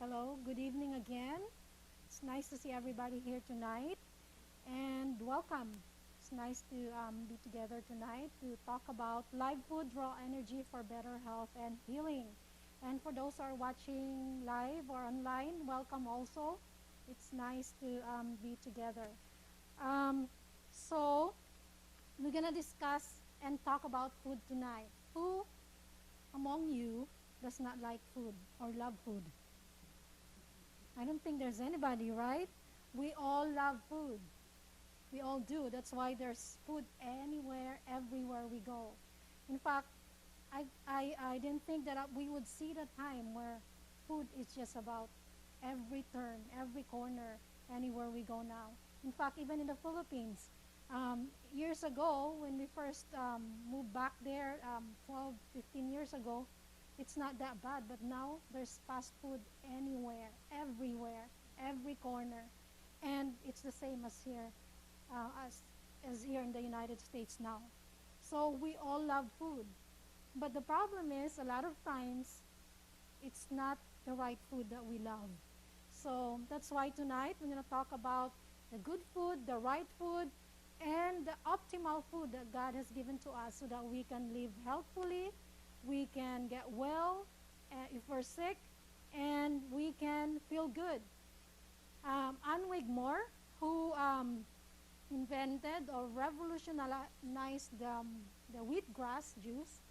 Hello, good evening again. It's nice to see everybody here tonight, and welcome. It's nice to be together tonight to talk about live food, raw energy for better health and healing. And for those who are watching live or online, welcome also. It's nice to be together. Um, so, we're going to discuss and talk about food tonight. Who among you does not like food or love food? I don't think there's anybody, right? We all love food. We all do. That's why there's food anywhere, everywhere we go. In fact, I didn't think that we would see the time where food is just about every turn, every corner, anywhere we go now. In fact, even in the Philippines, years ago, when we first moved back there, 12, 15 years ago, it's not that bad. But now there's fast food anywhere, everywhere, every corner. And it's the same as here, as here in the United States now. So we all love food. But the problem is, a lot of times, it's not the right food that we love. So that's why tonight we're going to talk about the good food, the right food, and the optimal food that God has given to us so that we can live healthfully, we can get well if we're sick, and we can feel good. Ann Wigmore, who invented or revolutionized the wheatgrass juice.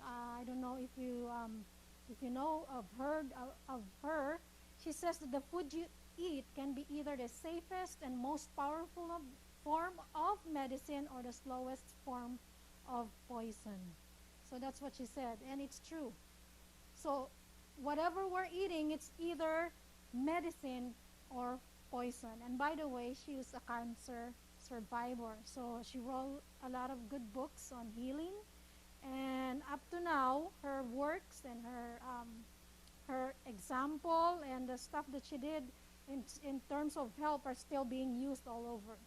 I don't know if you know of her. She says that the food you eat can be either the safest and most powerful form of medicine or the slowest form of poison. So that's what she said, and it's true. So whatever we're eating, it's either medicine or poison. And by the way, she was a cancer survivor. So she wrote a lot of good books on healing. And up to now, her works and her example and the stuff that she did in terms of health are still being used all over.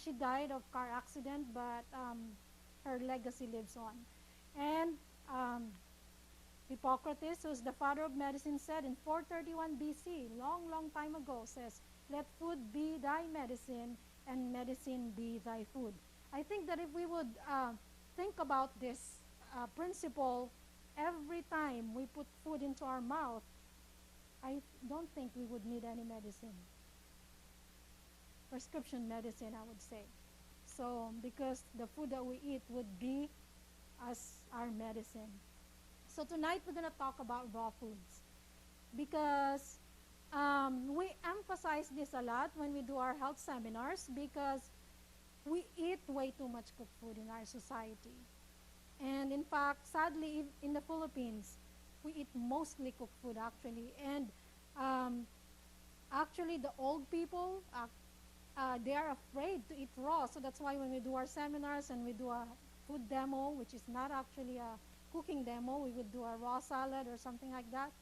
She died of car accident, but her legacy lives on. And Hippocrates, who's the father of medicine, said in 431 BC, long, long time ago, says, "Let food be thy medicine, and medicine be thy food." I think that if we would think about this principle every time we put food into our mouth, I don't think we would need any medicine. Prescription medicine, I would say. So, because the food that we eat would be as our medicine. So tonight we're going to talk about raw foods because we emphasize this a lot when we do our health seminars because we eat way too much cooked food in our society. And in fact, sadly, in the Philippines, we eat mostly cooked food actually. And actually, the old people, they are afraid to eat raw. So that's why when we do our seminars and we do a food demo, which is not actually a cooking demo, we would do a raw salad or something like that,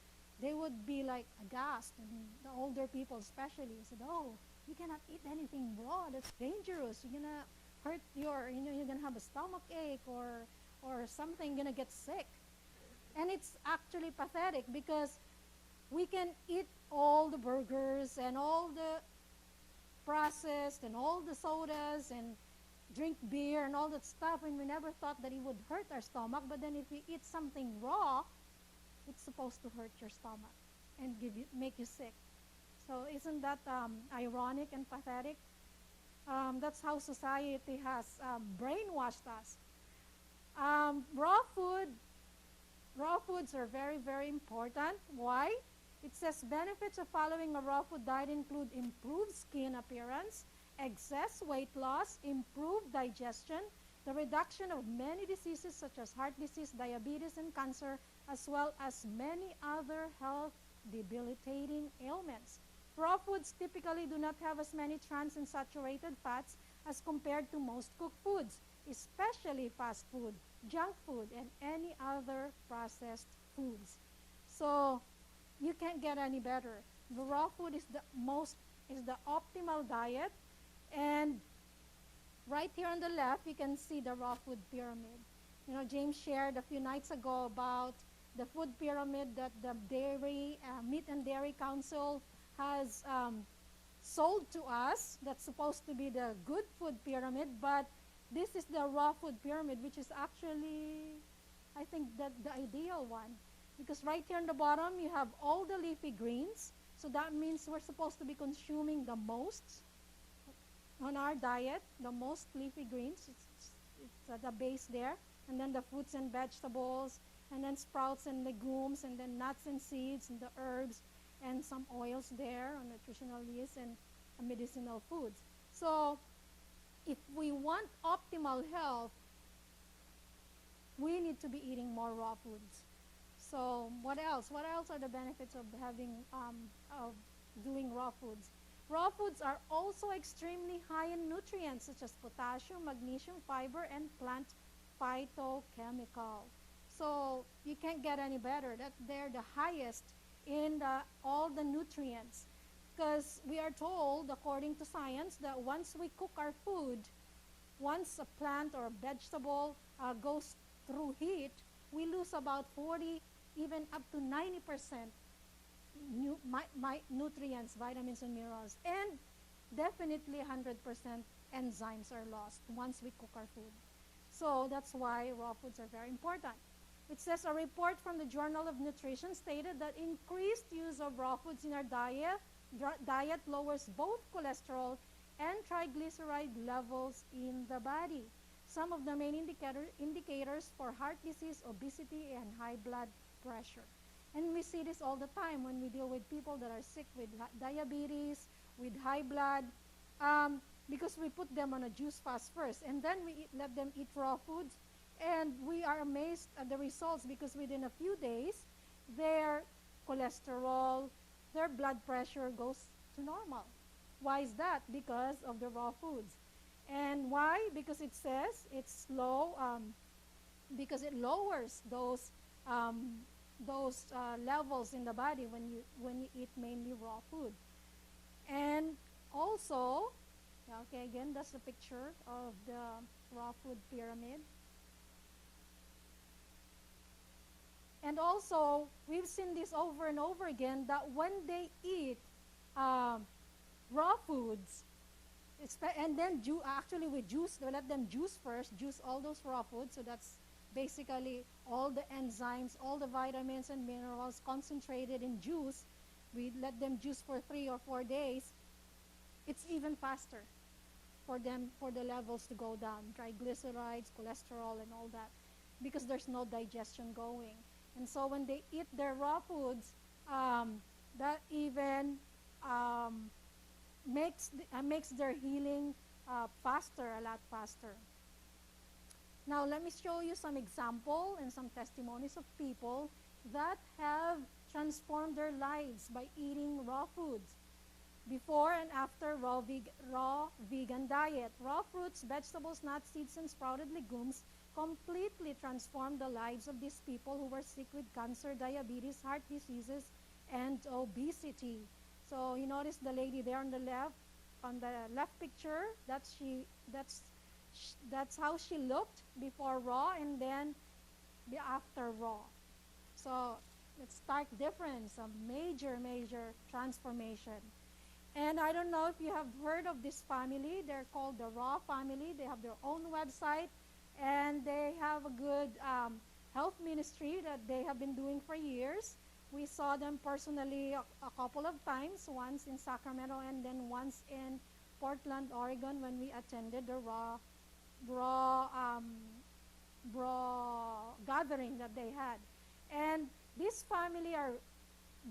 they would be like aghast. And the older people especially said, "Oh, you cannot eat anything raw. That's dangerous. You're gonna hurt you're gonna have a stomach ache or something, you're gonna get sick." And it's actually pathetic because we can eat all the burgers and all the processed and all the sodas and drink beer and all that stuff, and we never thought that it would hurt our stomach. But then if we eat something raw, it's supposed to hurt your stomach and make you sick. So isn't that ironic and pathetic? That's how society has brainwashed us. Raw foods are very, very important. Why? It says benefits of following a raw food diet include improved skin appearance, excess weight loss, improved digestion, the reduction of many diseases such as heart disease, diabetes, and cancer, as well as many other health debilitating ailments. Raw foods typically do not have as many trans and saturated fats as compared to most cooked foods, especially fast food, junk food, and any other processed foods. So you can't get any better. The raw food is the optimal diet. And right here on the left, you can see the raw food pyramid. James shared a few nights ago about the food pyramid that the Meat and Dairy Council has sold to us. That's supposed to be the good food pyramid, but this is the raw food pyramid, which is actually, I think, that the ideal one. Because right here on the bottom, you have all the leafy greens. So that means we're supposed to be consuming the most on our diet, the most leafy greens. It's at the base there. And then the fruits and vegetables, and then sprouts and legumes, and then nuts and seeds, and the herbs, and some oils there on nutritional yeast and medicinal foods. So if we want optimal health, we need to be eating more raw foods. So what else? What else are the benefits of of doing raw foods? Raw foods are also extremely high in nutrients such as potassium, magnesium, fiber, and plant phytochemical. So you can't get any better. That they're the highest in all the nutrients. Because we are told, according to science, that once we cook our food, once a plant or a vegetable goes through heat, we lose about 40, even up to 90% nutrients, vitamins, and minerals. And definitely 100% enzymes are lost once we cook our food. So that's why raw foods are very important. It says a report from the Journal of Nutrition stated that increased use of raw foods in our diet lowers both cholesterol and triglyceride levels in the body. Some of the main indicators for heart disease, obesity, and high blood pressure. And we see this all the time when we deal with people that are sick with diabetes, with high blood, because we put them on a juice fast first, and then we let them eat raw foods, and we are amazed at the results because within a few days, their cholesterol, their blood pressure goes to normal. Why is that? Because of the raw foods. And why? Because it says it's low, because it lowers those levels in the body when you eat mainly raw food. And also, okay, again, that's a picture of the raw food pyramid. And also, we've seen this over and over again, that when they eat raw foods, and then actually with juice, they let them juice first, juice all those raw foods. So that's basically all the enzymes, all the vitamins and minerals concentrated in juice. We let them juice for 3 or 4 days. It's even faster for them, for the levels to go down, triglycerides, cholesterol, and all that, because there's no digestion going. And so when they eat their raw foods, that even makes their healing faster, a lot faster. Now let me show you some example and some testimonies of people that have transformed their lives by eating raw foods. Before and after raw vegan diet. Raw fruits, vegetables, nuts, seeds, and sprouted legumes completely transformed the lives of these people who were sick with cancer, diabetes, heart diseases, and obesity. So you notice the lady there on the left picture. That's how she looked before raw, and then after raw. So it's stark difference, a major transformation. And I don't know if you have heard of this family. They're called the Raw family. They have their own website, and they have a good health ministry that they have been doing for years. We saw them personally a couple of times, once in Sacramento and then once in Portland, Oregon, when we attended the raw gathering that they had. And this family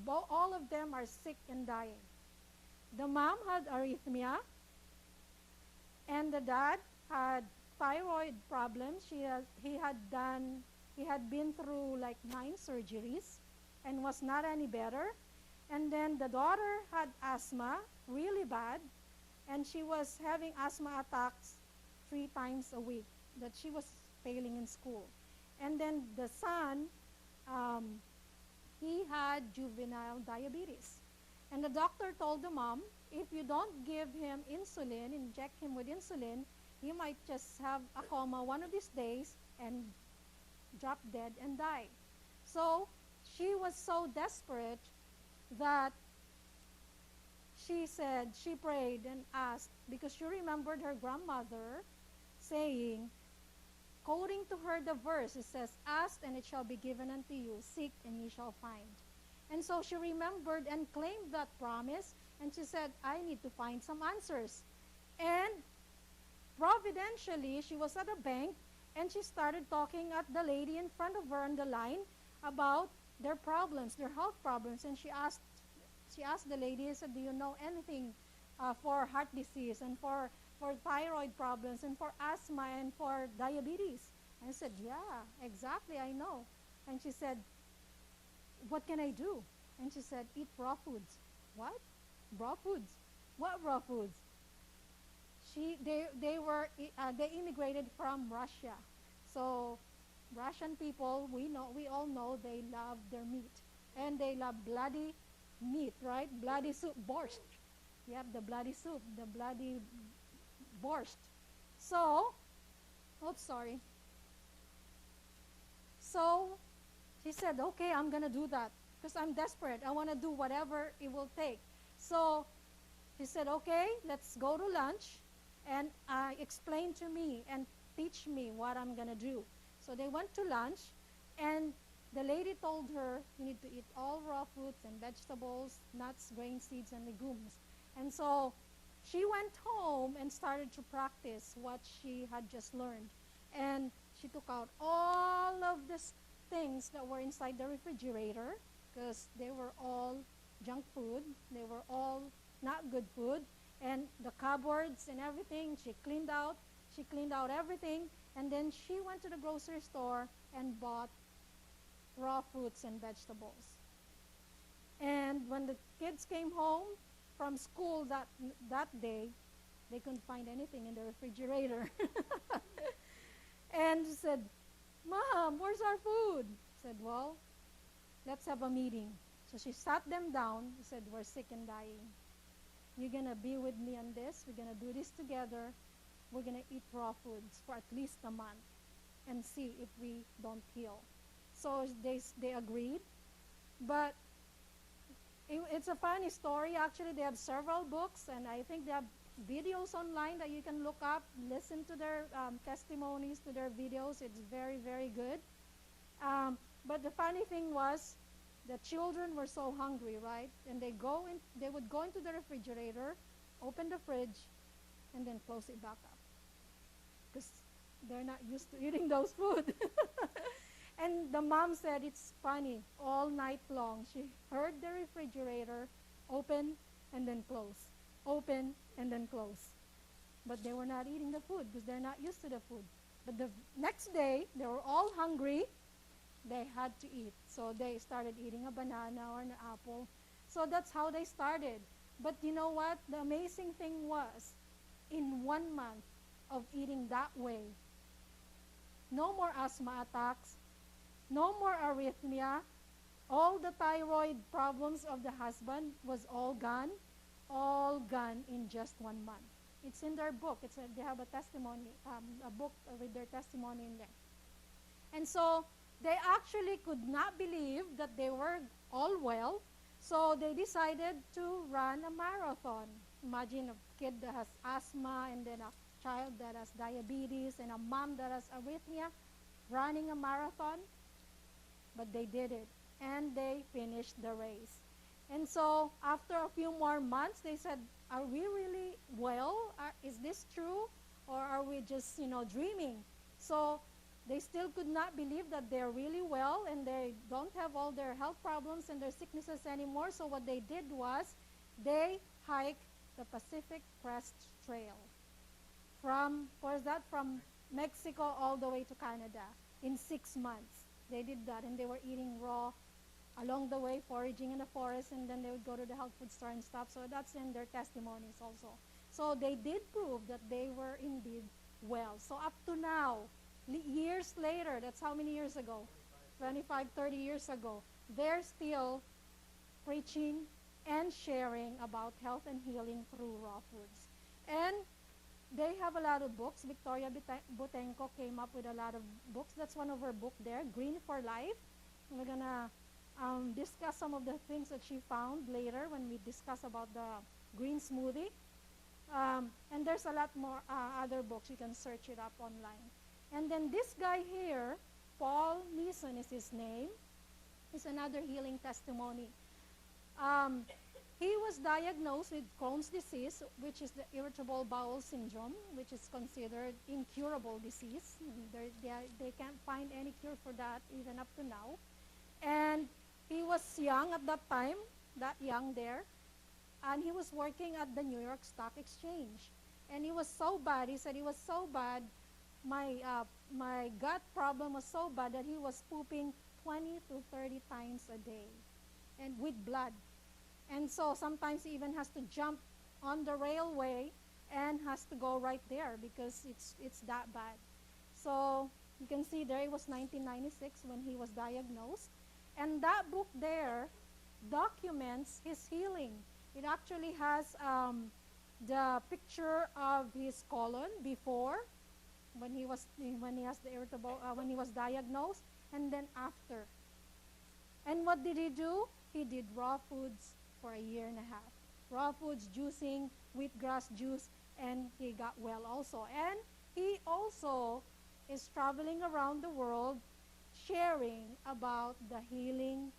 all of them are sick and dying. The mom had arrhythmia, and the dad had thyroid problems. He had been through like 9 surgeries and was not any better. And then the daughter had asthma, really bad, and she was having asthma attacks 3 times a week, that she was failing in school. And then the son, he had juvenile diabetes. And the doctor told the mom, if you don't give him insulin, inject him with insulin, he might just have a coma one of these days and drop dead and die. So she was so desperate that she said, she prayed and asked, because she remembered her grandmother saying, quoting to her the verse, it says, ask and it shall be given unto you, seek and ye shall find. And so she remembered and claimed that promise, and she said, I need to find some answers. And providentially, she was at a bank, and she started talking at the lady in front of her on the line about their problems, their health problems. And she asked the lady, said, do you know anything for heart disease and for thyroid problems and for asthma and for diabetes? And I said, yeah, exactly, I know. And she said, what can I do? And she said, eat raw foods. What? Raw foods? What raw foods? They immigrated from Russia. So Russian people, we all know they love their meat. And they love bloody meat, right? Bloody soup, borscht. Yep, the bloody soup, the bloody borscht. So, oops, sorry. So she said, okay, I'm going to do that because I'm desperate. I want to do whatever it will take. So she said, okay, let's go to lunch and explain to me and teach me what I'm going to do. So they went to lunch, and the lady told her, you need to eat all raw fruits and vegetables, nuts, grain, seeds, and legumes. And so she went home and started to practice what she had just learned. And she took out all of the things that were inside the refrigerator, because they were all junk food. They were all not good food. And the cupboards and everything, she cleaned out. She cleaned out everything. And then she went to the grocery store and bought raw fruits and vegetables. And when the kids came home from school that day, they couldn't find anything in the refrigerator. And she said, Mom, where's our food? I said, well, let's have a meeting. So she sat them down. She said, we're sick and dying. You're going to be with me on this. We're going to do this together. We're going to eat raw foods for at least a month and see if we don't heal. So they agreed. But it's a funny story. Actually, they have several books, and I think they have videos online that you can look up, listen to their testimonies, to their videos. It's very, very good. But the funny thing was, the children were so hungry, right? And they would go into the refrigerator, open the fridge, and then close it back up, because they're not used to eating those food. And the mom said it's funny. All night long, she heard the refrigerator open and then close, open and then close. But they were not eating the food because they're not used to the food. But the next day, they were all hungry. They had to eat. So they started eating a banana or an apple. So that's how they started. But you know what? The amazing thing was, in 1 month of eating that way, no more asthma attacks, no more arrhythmia, all the thyroid problems of the husband was all gone in just 1 month. It's in their book. They have a testimony, a book with their testimony in there. And so they actually could not believe that they were all well, so they decided to run a marathon. Imagine a kid that has asthma, and then a child that has diabetes, and a mom that has arrhythmia, running a marathon. But they did it, and they finished the race. And so after a few more months, they said, are we really well? Is this true? Or are we just, dreaming? So they still could not believe that they're really well and they don't have all their health problems and their sicknesses anymore. So what they did was they hiked the Pacific Crest Trail from Mexico all the way to Canada in 6 months. They did that, and they were eating raw along the way, foraging in the forest, and then they would go to the health food store and stuff. So that's in their testimonies also. So they did prove that they were indeed well. So up to now, years later, that's how many years ago? 25, 30 years ago. They're still preaching and sharing about health and healing through raw foods. And they have a lot of books. Victoria Butenko came up with a lot of books. That's one of her books there, Green for Life. We're gonna discuss some of the things that she found later when we discuss about the green smoothie. And there's a lot more other books. You can search it up online. And then this guy here, Paul Neeson is his name, is another healing testimony. Um, he was diagnosed with Crohn's disease, which is the irritable bowel syndrome, which is considered incurable disease. They can't find any cure for that even up to now. And he was young at that time, that young there, and he was working at the New York Stock Exchange. And he was so bad, he said he was so bad, my gut problem was so bad that he was pooping 20 to 30 times a day, and with blood. And so sometimes he even has to jump on the railway and has to go right there because it's that bad. So you can see there it was 1996 when he was diagnosed. And that book there documents his healing. It actually has the picture of his colon before, when he has the irritable when he was diagnosed, and then after. And what did he do? He did raw foods for a year and a half. Raw foods, juicing, wheatgrass juice, and he got well also. And he also is traveling around the world sharing about the healing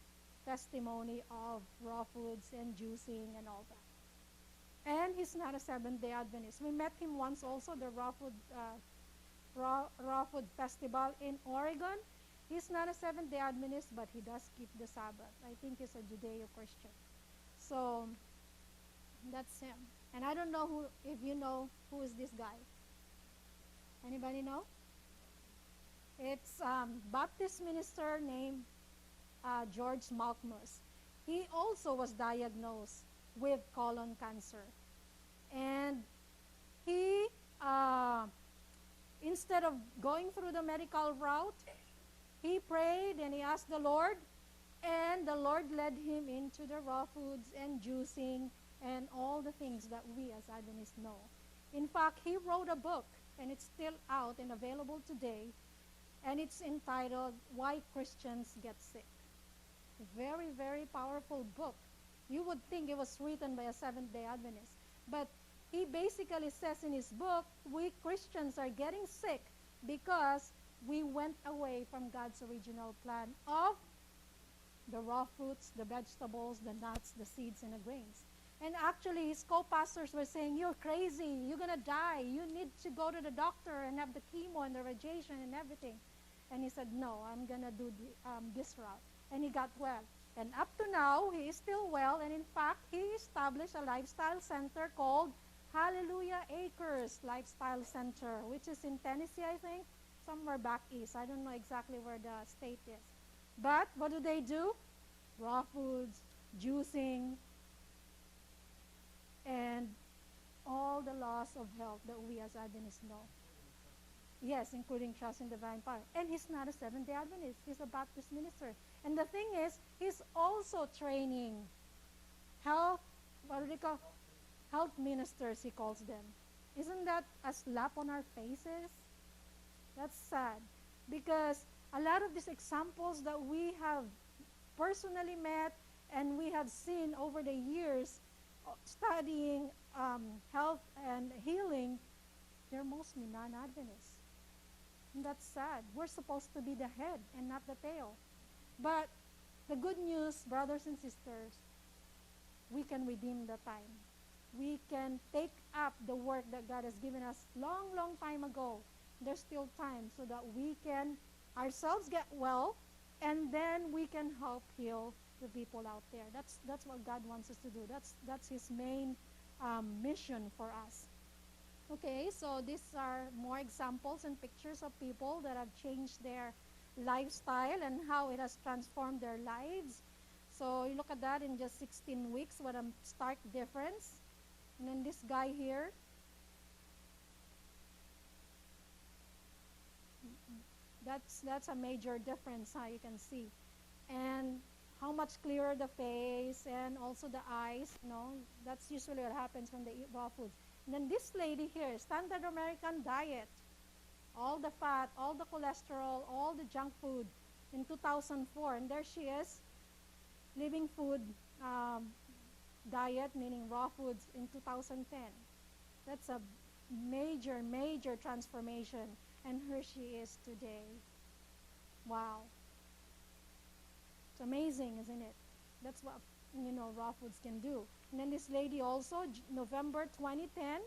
testimony of raw foods and juicing and all that. And he's not a Seventh-day Adventist. We met him once also, the raw food festival in Oregon. He's not a Seventh-day Adventist, but he does keep the Sabbath. I think he's a Judeo-Christian. So that's him. And I don't know if you know who is this guy. Anybody know? It's Baptist minister named George Malkmus. He also was diagnosed with colon cancer. And he, instead of going through the medical route, he prayed and he asked the Lord, and the Lord led him into the raw foods and juicing and all the things that we as Adventists know. In fact, he wrote a book, and it's still out and available today, and it's entitled Why Christians Get Sick. A very, very powerful book. You would think it was written by a Seventh-day Adventist, but he basically says in his book, we Christians are getting sick because we went away from God's original plan of the raw fruits, the vegetables, the nuts, the seeds, and the grains. And actually, his co-pastors were saying, you're crazy, you're going to die, you need to go to the doctor and have the chemo and the radiation and everything. And he said, no, I'm going to do this route. And he got well. And up to now, he is still well. And in fact, he established a lifestyle center called Hallelujah Acres Lifestyle Center, which is in Tennessee, I think, somewhere back east. I don't know exactly where the state is. But what do? Raw foods, juicing, and all the laws of health that we as Adventists know. Yes, including trust in divine power. And he's not a Seventh-day Adventist. He's a Baptist minister. And the thing is, he's also training health, what do they call? Health ministers, he calls them. Isn't that a slap on our faces? That's sad. Because a lot of these examples that we have personally met and we have seen over the years studying health and healing, they're mostly non-Adventists. And that's sad. We're supposed to be the head and not the tail. But the good news, brothers and sisters, we can redeem the time. We can take up the work that God has given us long, long time ago. There's still time so that we can ourselves get well, and then we can help heal the people out there. That's what God wants us to do. That's His main mission for us. Okay, so these are more examples and pictures of people that have changed their lifestyle and how it has transformed their lives. So you look at that in just 16 weeks, what a stark difference. And then this guy here, that's a major difference, you can see. And how much clearer the face and also the eyes, that's usually what happens when they eat raw foods. And then this lady here, standard American diet, all the fat, all the cholesterol, all the junk food. in 2004, and there she is, living food um, diet, meaning raw foods, in 2010. That's a major, major transformation, and here she is today. Wow. It's amazing, isn't it? That's what, raw foods can do. And then this lady also, November 2010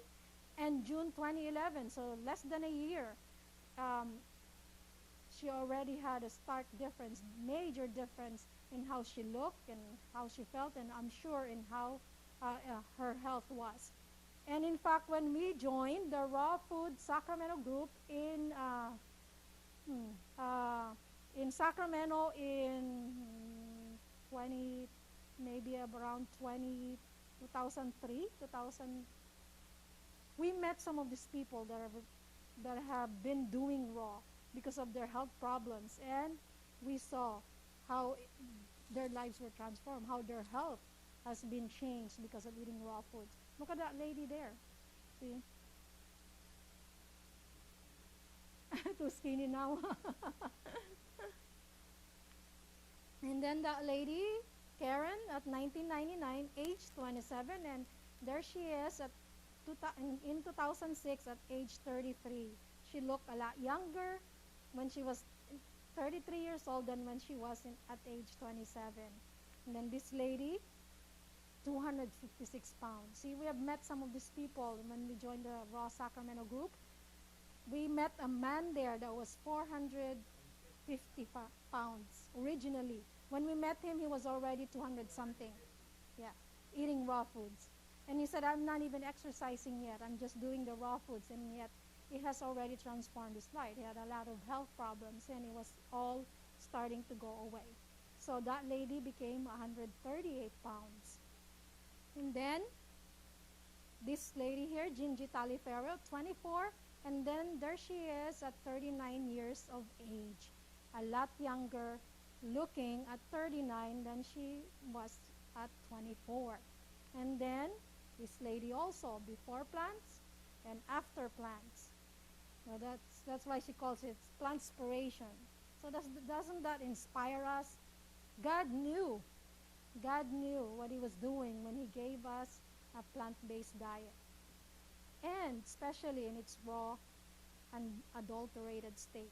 and June 2011, so less than a year, um, she already had a stark difference, major difference in how she looked and how she felt, and I'm sure in how her health was. And in fact, when we joined the Raw Food Sacramento group hmm, uh, in Sacramento in 20, maybe around 2003, 2000, we met some of these people that have been doing raw because of their health problems, and we saw how their lives were transformed, how their health has been changed because of eating raw foods. Look at that lady there. See? Too skinny now. And then that lady, Karen, at 1999, age 27, and there she is in 2006 at age 33. She looked a lot younger when she was 33 years old than when she was at age 27. And then this lady, 256 pounds. See, we have met some of these people when we joined the Raw Sacramento group. We met a man there that was 450 pounds originally. When we met him, he was already 200 something. Yeah, eating raw foods. And he said, I'm not even exercising yet. I'm just doing the raw foods. And yet, it has already transformed his life. He had a lot of health problems, and it was all starting to go away. So that lady became 138 pounds. And then, this lady here, Gingy Taliferro, 24, and then there she is at 39 years of age. A lot younger looking at 39 than she was at 24. And then, this lady also, before plants and after plants. Well, that's why she calls it plantspiration. So doesn't that inspire us? God knew. God knew what he was doing when he gave us a plant-based diet. And especially in its raw and adulterated state.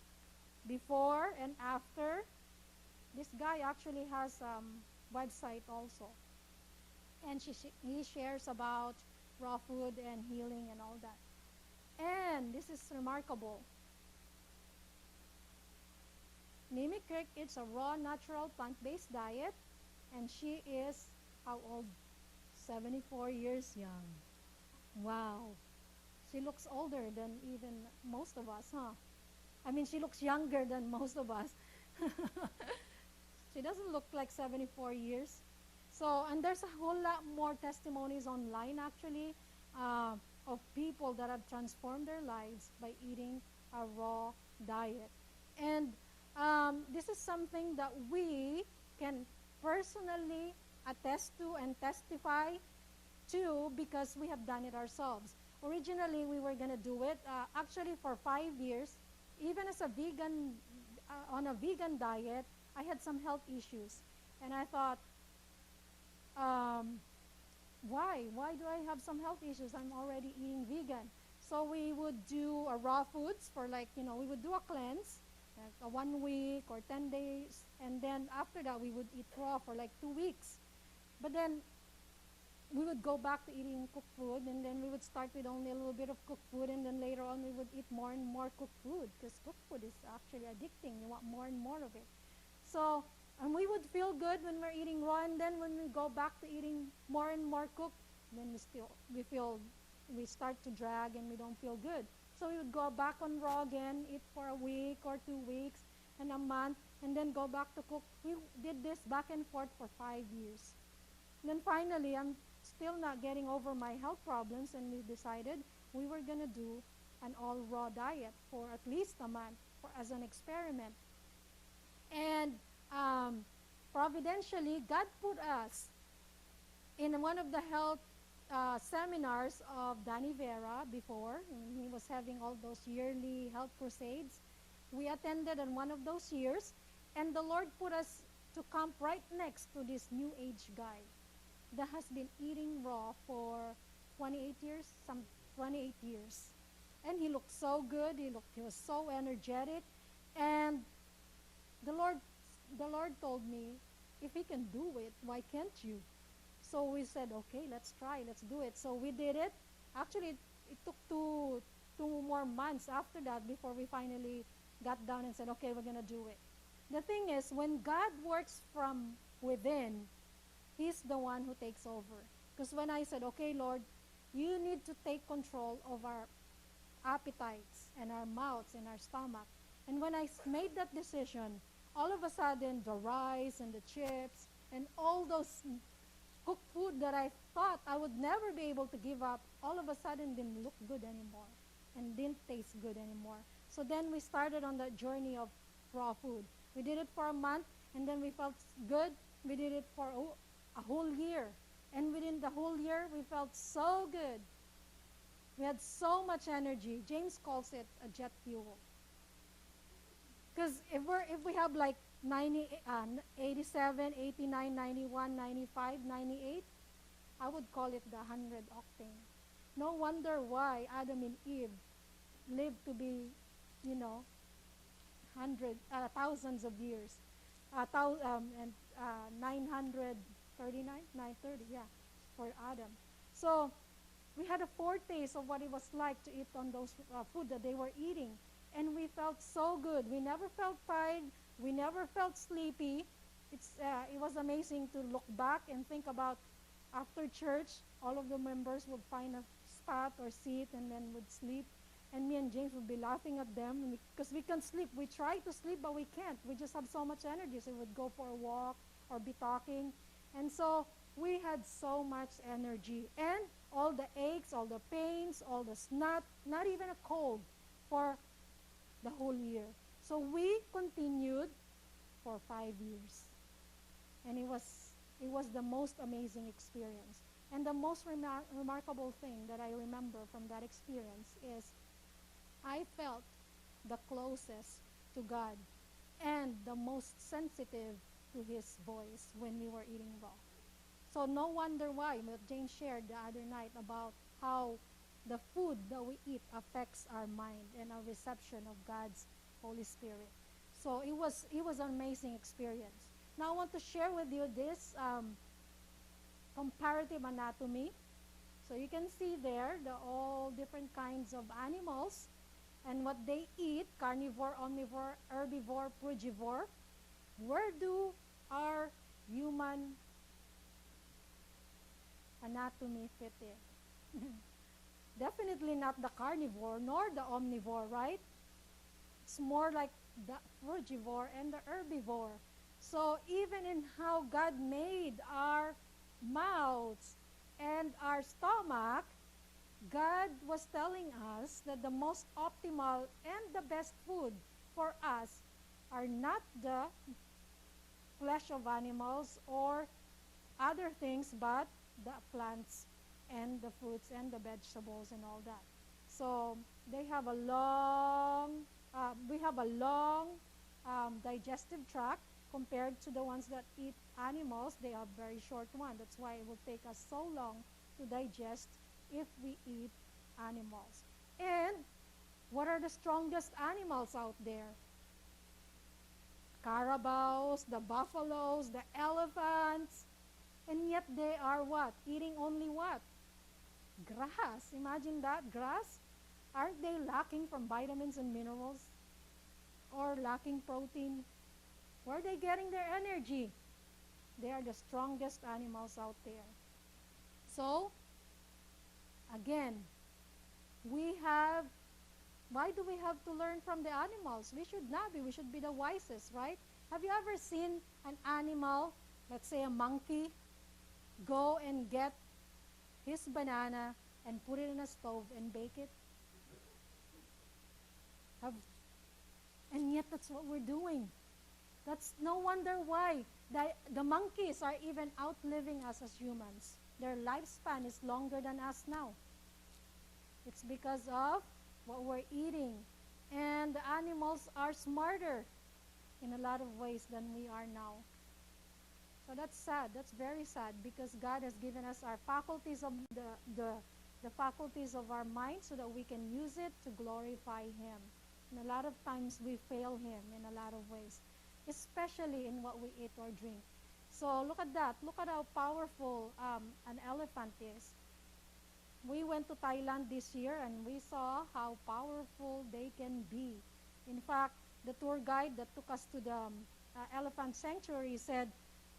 Before and after, this guy actually has a website also. And he shares about raw food and healing and all that. And this is remarkable. Mimi Kirk eats a raw, natural, plant-based diet, and she is, how old? 74 years young. Wow. She looks older than even most of us, huh? I mean, she looks younger than most of us. She doesn't look like 74 years. So, and there's a whole lot more testimonies online, actually, of people that have transformed their lives by eating a raw diet. And this is something that we can personally attest to and testify to because we have done it ourselves. Originally, we were going to do it actually for 5 years. Even as a vegan, on a vegan diet, I had some health issues. And I thought, why? Why do I have some health issues? I'm already eating vegan. So we would do raw foods for we would do a cleanse, like a 1 week or 10 days. And then after that, we would eat raw for like 2 weeks. But then we would go back to eating cooked food, and then we would start with only a little bit of cooked food, and then later on we would eat more and more cooked food because cooked food is actually addicting. You want more and more of it. So, and we would feel good when we're eating raw, and then when we go back to eating more and more cooked, then we start to drag and we don't feel good. So we would go back on raw again, eat for a week or 2 weeks and a month, and then go back to cook. We did this back and forth for 5 years. And then finally, I'm still not getting over my health problems, and we decided we were going to do an all raw diet for at least a month as an experiment. And providentially, God put us in one of the health seminars of Danny Vera before, when he was having all those yearly health crusades. We attended in one of those years, And the Lord put us to camp right next to this new age guy that has been eating raw for 28 years, some 28 years. And he looked so good. He was so energetic. And the Lord, the Lord told me, if he can do it, why can't you? So we said, okay, let's try, let's do it. So we did it. Actually, it took two more months after that before we finally got down and said, okay, we're going to do it. The thing is, when God works from within, He's the one who takes over. Because when I said, okay, Lord, you need to take control of our appetites and our mouths and our stomach. And when I made that decision, all of a sudden, the rice and the chips and all those cooked food that I thought I would never be able to give up, all of a sudden didn't look good anymore and didn't taste good anymore. So then we started on that journey of raw food. We did it for a month, and then we felt good. We did it for a whole year. And within the whole year, we felt so good. We had so much energy. James calls it a jet fuel. Because if we have like 90, 87, 89, 91, 95, 98, I would call it the 100 octane. No wonder why Adam and Eve lived to be, you know, thousands of years. And 939, 930, yeah, for Adam. So we had a foretaste of what it was like to eat on those food that they were eating. And we felt so good. We never felt tired. We never felt sleepy. It was amazing to look back and think about after church, all of the members would find a spot or seat and then would sleep. And me and James would be laughing at them because we can't sleep. We try to sleep, but we can't. We just have so much energy. So we would go for a walk or be talking. And so we had so much energy. And all the aches, all the pains, all the snot, not even a cold for the whole year. So we continued for 5 years. And it was the most amazing experience. And the most remarkable thing that I remember from that experience is I felt the closest to God and the most sensitive to His voice when we were eating raw. So no wonder why what Jane shared the other night about how the food that we eat affects our mind and our reception of God's Holy Spirit. So it was an amazing experience. Now I want to share with you this comparative anatomy. So you can see there all different kinds of animals and what they eat, carnivore, omnivore, herbivore, frugivore. Where do our human anatomy fit in? Definitely not the carnivore nor the omnivore, right? It's more like the frugivore and the herbivore. So even in how God made our mouths and our stomach, God was telling us that the most optimal and the best food for us are not the flesh of animals or other things, but the plants and the fruits and the vegetables and all that. So they have a long, we have a long digestive tract compared to the ones that eat animals. They are very short one. That's why it will take us so long to digest if we eat animals. And what are the strongest animals out there? Carabaos, the buffaloes, the elephants. And yet they are what? Eating only what? Grass. Imagine that, grass. Aren't they lacking from vitamins and minerals? Or lacking protein? Where are they getting their energy? They are the strongest animals out there. So, again, why do we have to learn from the animals? We should not be. We should be the wisest, right? Have you ever seen an animal, let's say a monkey, go and get his banana and put it in a stove and bake it? And yet that's what we're doing. That's no wonder why the monkeys are even outliving us as humans. Their lifespan is longer than us now. It's because of what we're eating. And the animals are smarter. in a lot of ways than we are now. So that's sad. That's very sad because God has given us our faculties of the faculties of our mind so that we can use it to glorify Him. And a lot of times we fail Him in a lot of ways, especially in what we eat or drink. So look at that. Look at how powerful an elephant is. We went to Thailand this year and we saw how powerful they can be. In fact, the tour guide that took us to the elephant sanctuary said,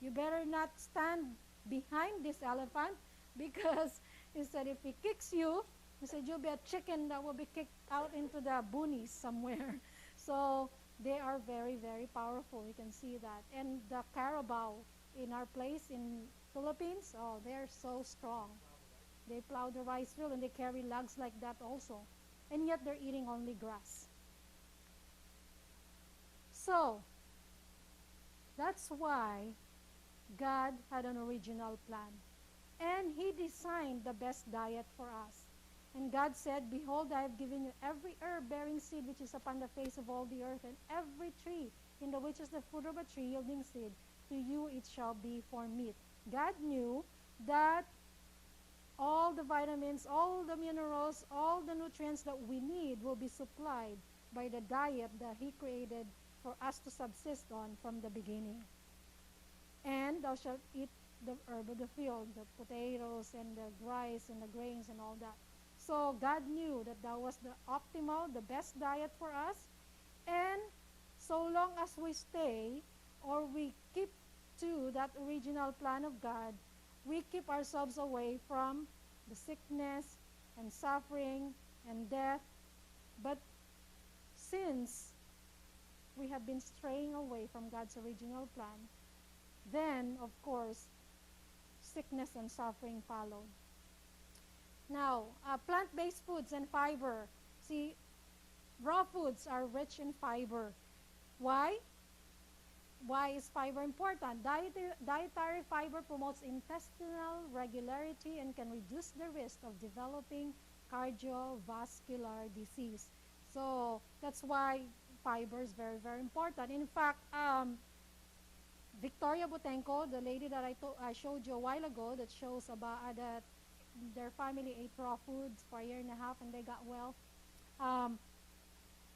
you better not stand behind this elephant because he said if he kicks you, he said you'll be a chicken that will be kicked out into the boonies somewhere. So they are very, very powerful. You can see that. And the carabao in our place in Philippines, oh, they're so strong. They plow the rice field and they carry lugs like that also. And yet they're eating only grass. So, that's why God had an original plan. And He designed the best diet for us. And God said, behold, I have given you every herb bearing seed which is upon the face of all the earth, and every tree in the which is the fruit of a tree yielding seed, to you it shall be for meat. God knew that all the vitamins, all the minerals, all the nutrients that we need will be supplied by the diet that He created for us to subsist on from the beginning. And thou shalt eat the herb of the field, the potatoes and the rice and the grains and all that. So God knew that that was the optimal, the best diet for us. And so long as we stay or we keep to that original plan of God, we keep ourselves away from the sickness and suffering and death. But since we have been straying away from God's original plan, then, of course, sickness and suffering followed. Now, plant-based foods and fiber. See, raw foods are rich in fiber. Why? Why is fiber important? Dietary fiber promotes intestinal regularity and can reduce the risk of developing cardiovascular disease. So that's why fiber is very, very important. In fact, Victoria Butenko, the lady that I showed you a while ago, that shows about that their family ate raw foods for a year and a half and they got well.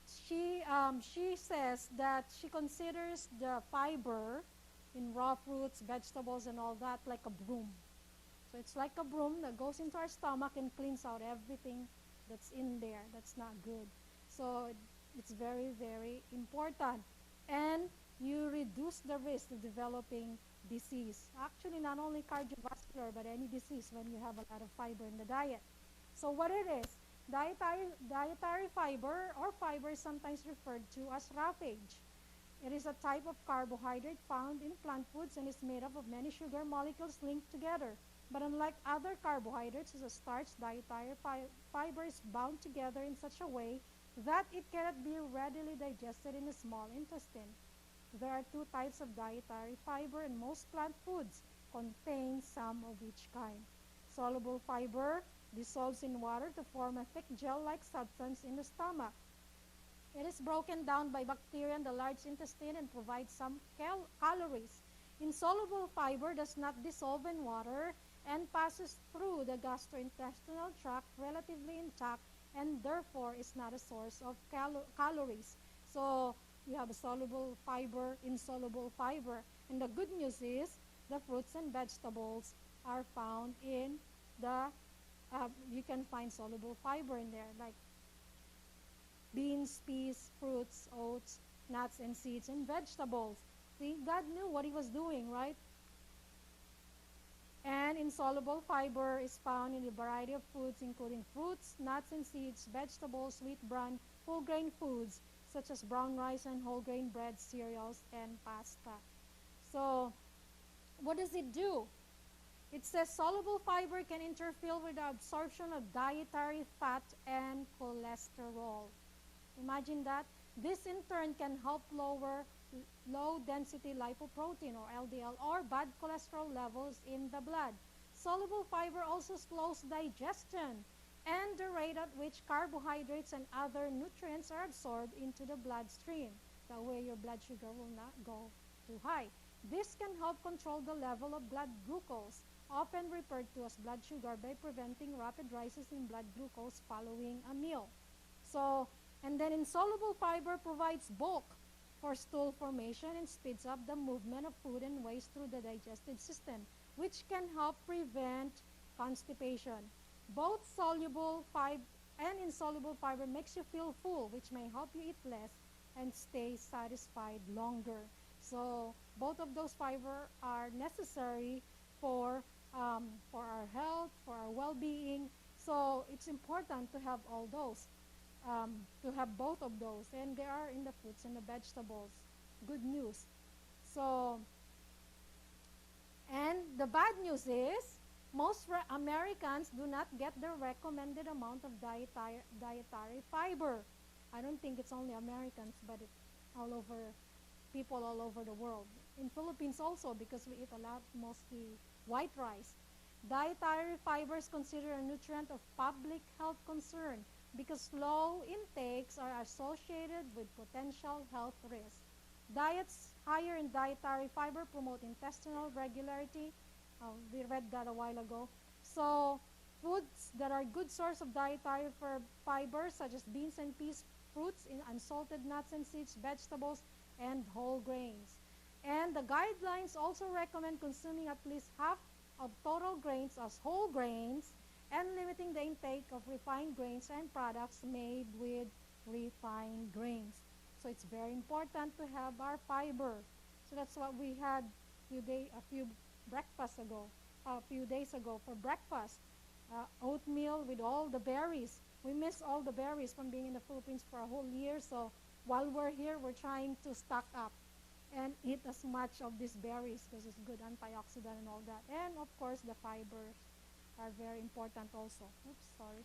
She says that she considers the fiber in raw fruits, vegetables, and all that like a broom. So it's like a broom that goes into our stomach and cleans out everything that's in there that's not good. So it's very, very important. And you reduce the risk of developing disease. Actually, not only cardiovascular, but any disease when you have a lot of fiber in the diet. So what it is, dietary fiber or fiber is sometimes referred to as roughage. It is a type of carbohydrate found in plant foods and is made up of many sugar molecules linked together. But unlike other carbohydrates, as a starch, dietary fiber is bound together in such a way that it cannot be readily digested in the small intestine. There are two types of dietary fiber, and most plant foods contain some of each kind. Soluble fiber dissolves in water to form a thick gel-like substance in the stomach. It is broken down by bacteria in the large intestine and provides some calories. Insoluble fiber does not dissolve in water and passes through the gastrointestinal tract relatively intact and therefore is not a source of calories. So you have a soluble fiber, insoluble fiber. And the good news is the fruits and vegetables are found in the, you can find soluble fiber in there, like beans, peas, fruits, oats, nuts, and seeds, and vegetables. See, God knew what He was doing, right? And insoluble fiber is found in a variety of foods, including fruits, nuts, and seeds, vegetables, wheat bran, whole grain foods, such as brown rice and whole grain bread, cereals, and pasta. So, what does it do? It says soluble fiber can interfere with the absorption of dietary fat and cholesterol. Imagine that. This in turn can help lower low-density lipoprotein or LDL or bad cholesterol levels in the blood. Soluble fiber also slows digestion and the rate at which carbohydrates and other nutrients are absorbed into the bloodstream. That way your blood sugar will not go too high. This can help control the level of blood glucose, often referred to as blood sugar, by preventing rapid rises in blood glucose following a meal. So, and then insoluble fiber provides bulk for stool formation and speeds up the movement of food and waste through the digestive system, which can help prevent constipation. Both soluble fiber and insoluble fiber makes you feel full, which may help you eat less and stay satisfied longer. So both of those fiber are necessary for for our health, for our well-being. So it's important to have all those, to have both of those, and they are in the fruits and the vegetables. Good news. So, and the bad news is most Americans do not get the recommended amount of dietary fiber. I don't think it's only Americans, but it's all over, people all over the world. In Philippines also, because we eat a lot, mostly white rice. Dietary fiber is considered a nutrient of public health concern because low intakes are associated with potential health risks. Diets higher in dietary fiber promote intestinal regularity. We read that a while ago. So foods that are good source of dietary fiber, such as beans and peas, fruits, unsalted nuts and seeds, vegetables, and whole grains. And the guidelines also recommend consuming at least half of total grains as whole grains and limiting the intake of refined grains and products made with refined grains. So it's very important to have our fiber. So that's what we had a few days ago for breakfast. Oatmeal with all the berries. We miss all the berries from being in the Philippines for a whole year. So while we're here, we're trying to stock up and eat as much of these berries because it's good antioxidant and all that. And of course, the fibers are very important also. Oops, sorry.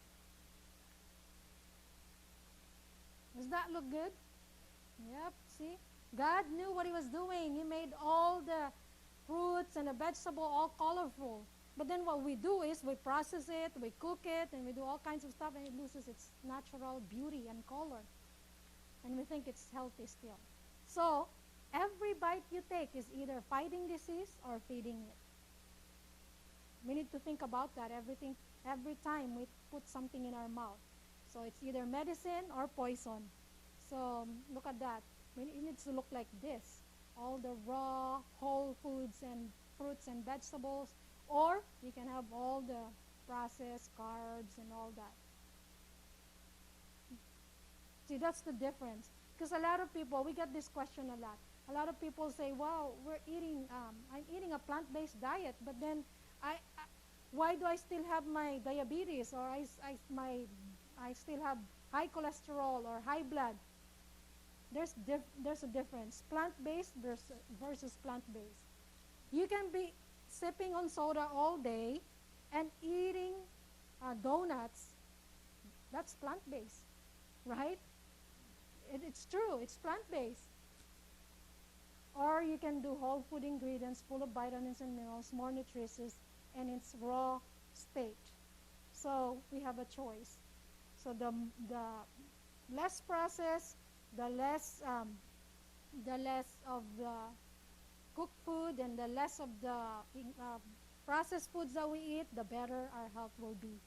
Does that look good? Yep, see? God knew what he was doing. He made all the fruits and the vegetable all colorful. But then what we do is we process it, we cook it, and we do all kinds of stuff, and it loses its natural beauty and color. And we think it's healthy still. So, every bite you take is either fighting disease or feeding it. We need to think about that every time we put something in our mouth. So it's either medicine or poison. So look at that. It needs to look like this. All the raw, whole foods and fruits and vegetables, or you can have all the processed carbs and all that. See, that's the difference. Because a lot of people, we get this question a lot. A lot of people say, "Wow, I'm eating a plant-based diet, but then why do I still have my diabetes, or I still have high cholesterol or high blood?" There's a difference. Plant-based versus plant-based. You can be sipping on soda all day and eating donuts. That's plant-based, right? It's true. It's plant-based. Or you can do whole food ingredients full of vitamins and minerals, more nutritious, and its raw state. So we have a choice. So the less processed, the less of the cooked food, and the less of the processed foods that we eat, the better our health will be.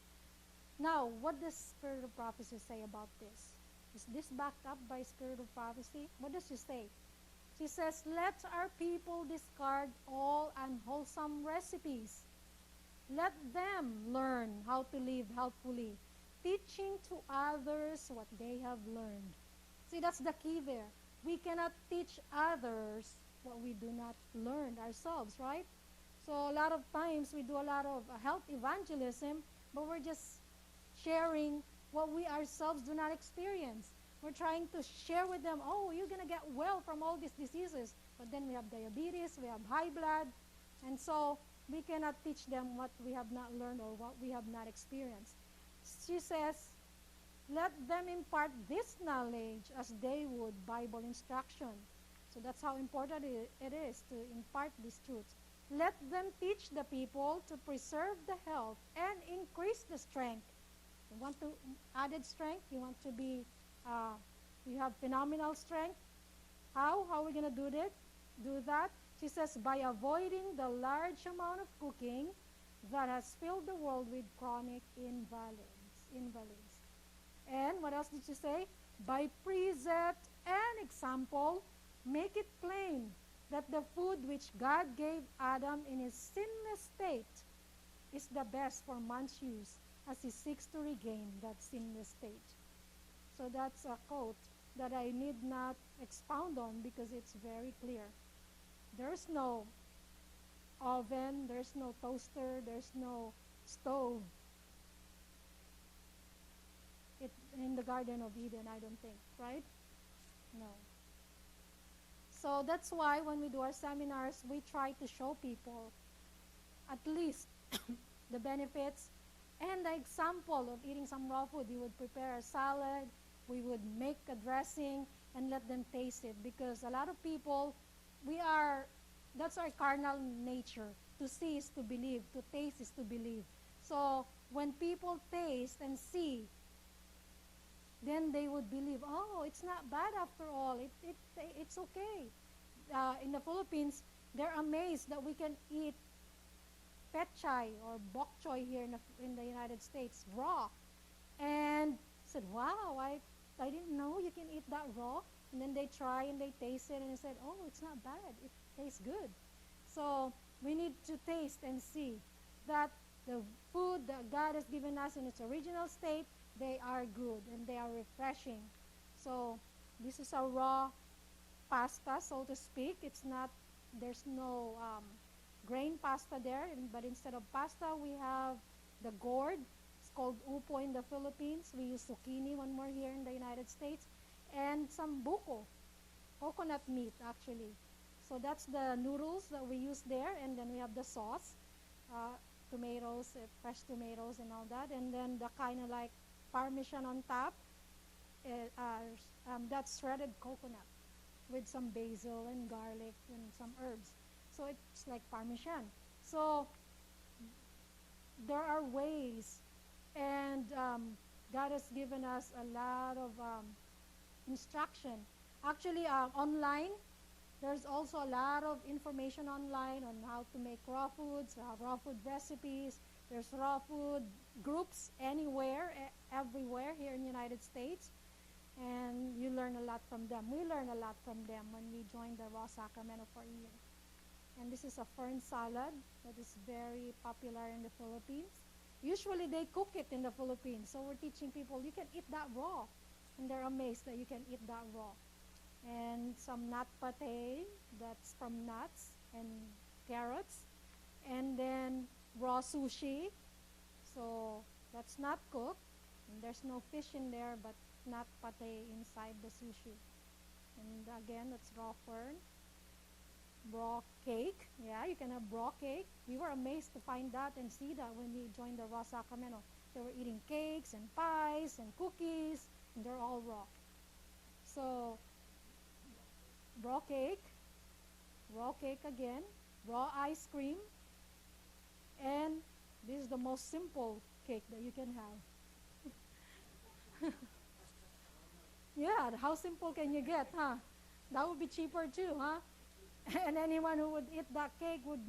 Now, what does Spirit of Prophecy say about this? Is this backed up by Spirit of Prophecy? What does she say? She says, "Let our people discard all unwholesome recipes. Let them learn how to live healthfully, teaching to others what they have learned." See, that's the key there. We cannot teach others what we do not learn ourselves, right? So a lot of times we do a lot of health evangelism, but we're just sharing what we ourselves do not experience. We're trying to share with them, "Oh, you're going to get well from all these diseases." But then we have diabetes, we have high blood, and so we cannot teach them what we have not learned or what we have not experienced. She says, "Let them impart this knowledge as they would Bible instruction." So that's how important it is to impart these truths. "Let them teach the people to preserve the health and increase the strength." You want to added strength? You want to be, you have phenomenal strength? How are we going to do that? She says, by avoiding the large amount of cooking that has filled the world with chronic invalids. And what else did she say? By precept and example, make it plain that the food which God gave Adam in his sinless state is the best for man's use as he seeks to regain that sinless state. So that's a quote that I need not expound on because it's very clear. There's no oven, there's no toaster, there's no stove in the Garden of Eden, I don't think, right? No. So that's why when we do our seminars, we try to show people at least the benefits and the example of eating some raw food. We would prepare a salad, we would make a dressing, and let them taste it. Because a lot of people, that's our carnal nature. To see is to believe, to taste is to believe. So when people taste and see, then they would believe, oh, it's not bad after all. It's okay. In the Philippines, they're amazed that we can eat petchay or bok choy here in the United States raw. And said, wow, I didn't know you can eat that raw. And then they try and they taste it and they said, oh, it's not bad. It tastes good. So we need to taste and see that the food that God has given us in its original state, they are good and they are refreshing. So this is a raw pasta, so to speak. There's no grain pasta there, but instead of pasta, we have the gourd. It's called upo in the Philippines. We use zucchini, one more here in the United States, and some buko, coconut meat actually. So that's the noodles that we use there, and then we have the sauce, tomatoes, fresh tomatoes and all that, and then the kind of like Parmesan on top. That's shredded coconut with some basil and garlic and some herbs. So it's like Parmesan. So there are ways, and God has given us a lot of instruction. Actually, online, there's also a lot of information online on how to make raw foods, raw food recipes. There's raw food groups anywhere, everywhere here in the United States. And you learn a lot from them. We learn a lot from them when we joined the Raw Sacramento for a year. And this is a fern salad that is very popular in the Philippines. Usually they cook it in the Philippines. So we're teaching people you can eat that raw. And they're amazed that you can eat that raw. And some nut pate, that's from nuts and carrots. And then raw sushi. So that's not cooked. And there's no fish in there, but not pate inside the sushi. And again, that's raw fern. Raw cake. Yeah, you can have raw cake. We were amazed to find that and see that when we joined the Raw Sacramento. They were eating cakes and pies and cookies, and they're all raw. So, raw cake again, raw ice cream, and this is the most simple cake that you can have. Yeah, how simple can you get, huh? That would be cheaper too, huh? And anyone who would eat that cake would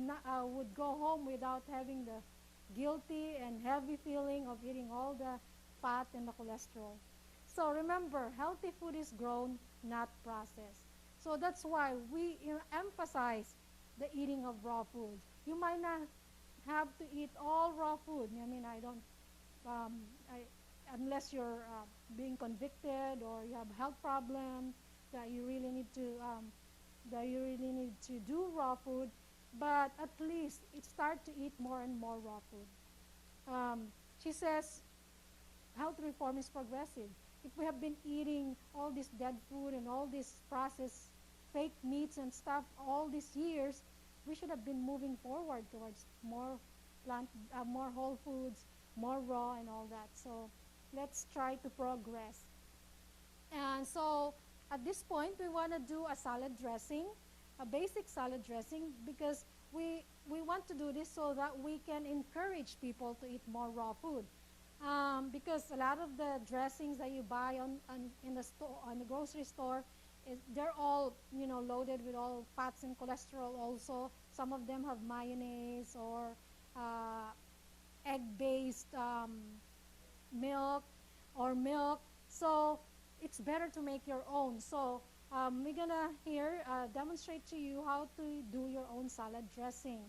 go home without having the guilty and heavy feeling of eating all the fat and the cholesterol. So remember, healthy food is grown, not processed. So that's why we emphasize the eating of raw food. You might not have to eat all raw food. I mean, unless you're being convicted or you have a health problem that you really need to do raw food, but at least start to eat more and more raw food. She says health reform is progressive. If we have been eating all this dead food and all this processed fake meats and stuff all these years, we should have been moving forward towards more more whole foods, more raw and all that. So let's try to progress. And so at this point, we want to do a salad dressing, a basic salad dressing, because we want to do this so that we can encourage people to eat more raw food. Because a lot of the dressings that you buy in the store, on the grocery store, they're all, loaded with all fats and cholesterol also. Some of them have mayonnaise or uh, egg-based milk or milk. So it's better to make your own. So we're gonna here demonstrate to you how to do your own salad dressing.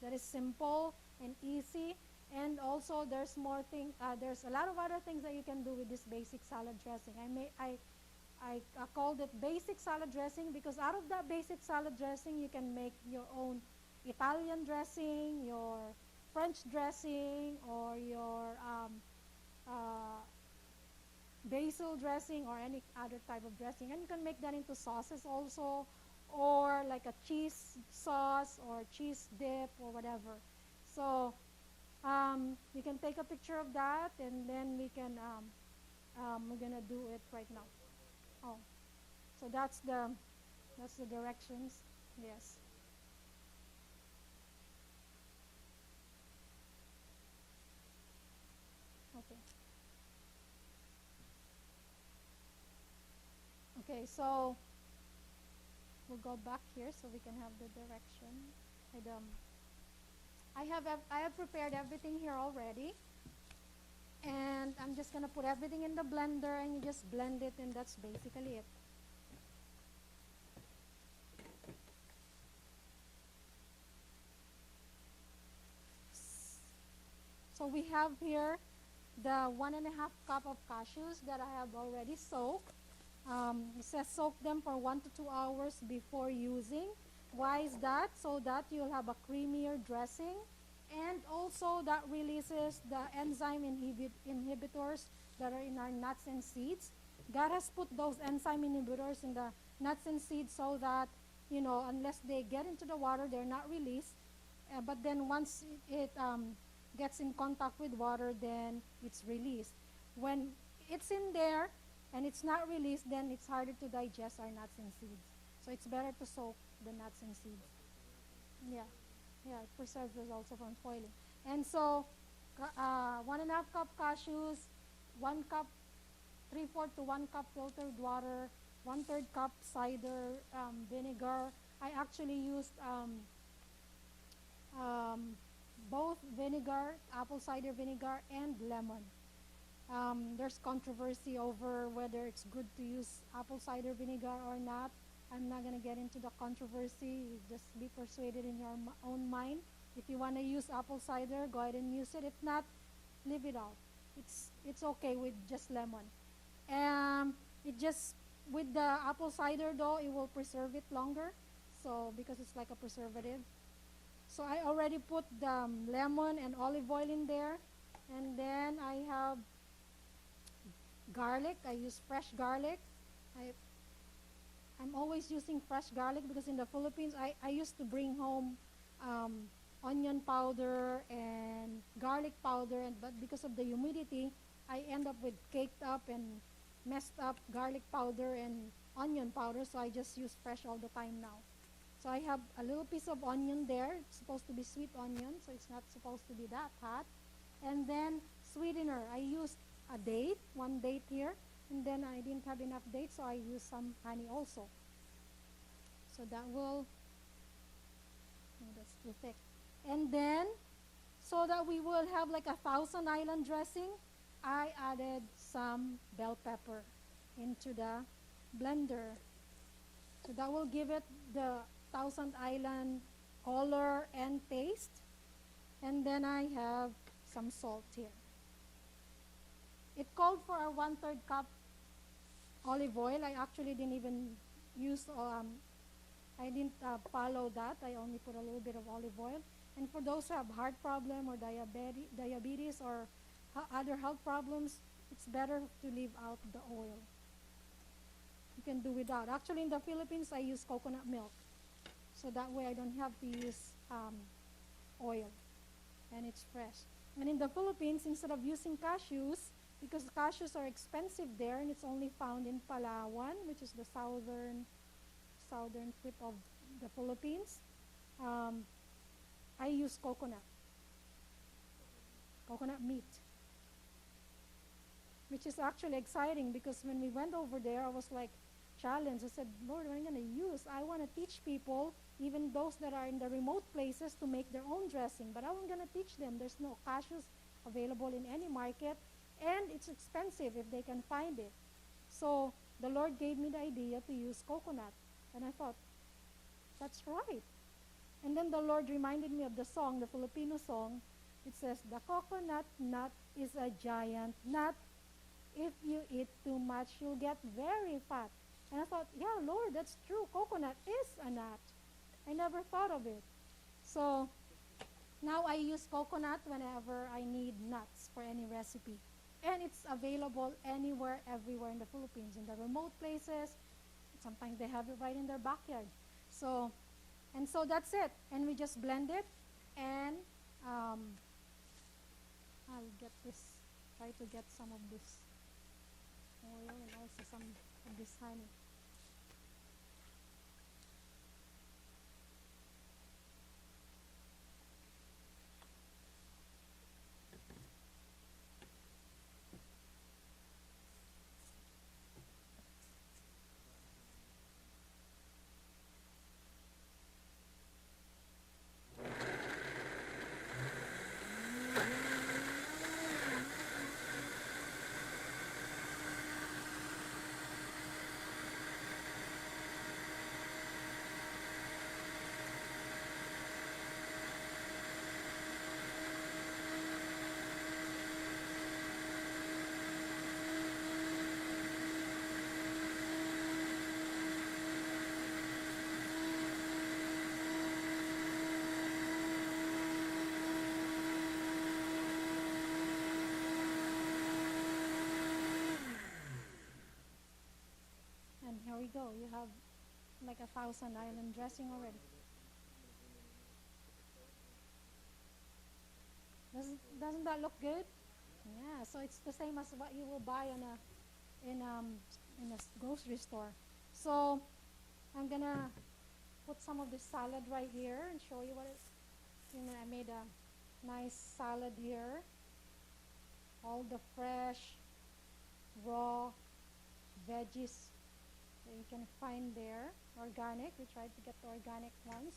That is simple and easy. And also there's more thing. There's a lot of other things that you can do with this basic salad dressing. I called it basic salad dressing because out of that basic salad dressing, you can make your own Italian dressing, your French dressing, or your uh, basil dressing, or any other type of dressing. And you can make that into sauces also, or like a cheese sauce or cheese dip or whatever. So you can take a picture of that, and then we're gonna do it right now. Oh, so that's the directions. Yes. Okay. Okay. So we'll go back here so we can have the direction. And, I have prepared everything here already, and I'm just gonna put everything in the blender, and you just blend it, and that's basically it. So we have here the 1.5 cup of cashews that I have already soaked. It says soak them for 1 to 2 hours before using. Why is that? So that you'll have a creamier dressing, and also that releases the enzyme inhibitors that are in our nuts and seeds. God has put those enzyme inhibitors in the nuts and seeds so that, unless they get into the water, they're not released. But then once it gets in contact with water, then it's released. When it's in there and it's not released, then it's harder to digest our nuts and seeds. So it's better to soak the nuts and seeds. Yeah, yeah, it preserves us also from spoiling. And so, 1.5 cup cashews, 1 cup, 3/4 to 1 cup filtered water, 1/3 cup cider vinegar. I actually used um, both vinegar, apple cider vinegar, and lemon. There's controversy over whether it's good to use apple cider vinegar or not. I'm not going to get into the controversy. You just be persuaded in your own mind. If you want to use apple cider, go ahead and use it. If not, leave it out. It's okay with just lemon. It just with the apple cider though, it will preserve it longer. So because it's like a preservative. So I already put the lemon and olive oil in there, and then I have garlic. I use fresh garlic. I I'm always using fresh garlic because in the Philippines, I used to bring home um, onion powder and garlic powder, but because of the humidity, I end up with caked up and messed up garlic powder and onion powder, so I just use fresh all the time now. So I have a little piece of onion there. It's supposed to be sweet onion, so it's not supposed to be that hot. And then sweetener, I used a date, 1 date here, and then I didn't have enough dates, so I used some honey also. So that will, oh, that's too thick. And then, so that we will have like a Thousand Island dressing, I added some bell pepper into the blender. So that will give it the Thousand Island color and taste. And then I have some salt here. It called for a 1/3 cup olive oil. I actually didn't even use, I didn't follow that. I only put a little bit of olive oil. And for those who have heart problem or diabetes or other health problems, it's better to leave out the oil. You can do without. Actually, in the Philippines, I use coconut milk. So that way I don't have to use oil. And it's fresh. And in the Philippines, instead of using cashews, because cashews are expensive there, and it's only found in Palawan, which is the southern tip of the Philippines, um, I use coconut meat, which is actually exciting because when we went over there, I was like challenge. I said, Lord, what am I going to use? I want to teach people, even those that are in the remote places, to make their own dressing. But I'm going to teach them. There's no cashews available in any market, and it's expensive if they can find it. So the Lord gave me the idea to use coconut. And I thought, that's right. And then the Lord reminded me of the song, the Filipino song. It says, the coconut nut is a giant nut. If you eat too much, you'll get very fat. And I thought, yeah, Lord, that's true. Coconut is a nut. I never thought of it. So now I use coconut whenever I need nuts for any recipe. And it's available anywhere, everywhere in the Philippines, in the remote places. Sometimes they have it right in their backyard. So, and so that's it. And we just blend it, and I'll get this, try to get some of this oil and also some of this honey. And here we go. You have like 1,000 island dressing already. Doesn't that look good? Yeah, so it's the same as what you will buy in um in a grocery store. So I'm gonna put some of this salad right here and show you what it. I made a nice salad here. All the fresh, raw veggies that you can find there. Organic. We tried to get the organic ones.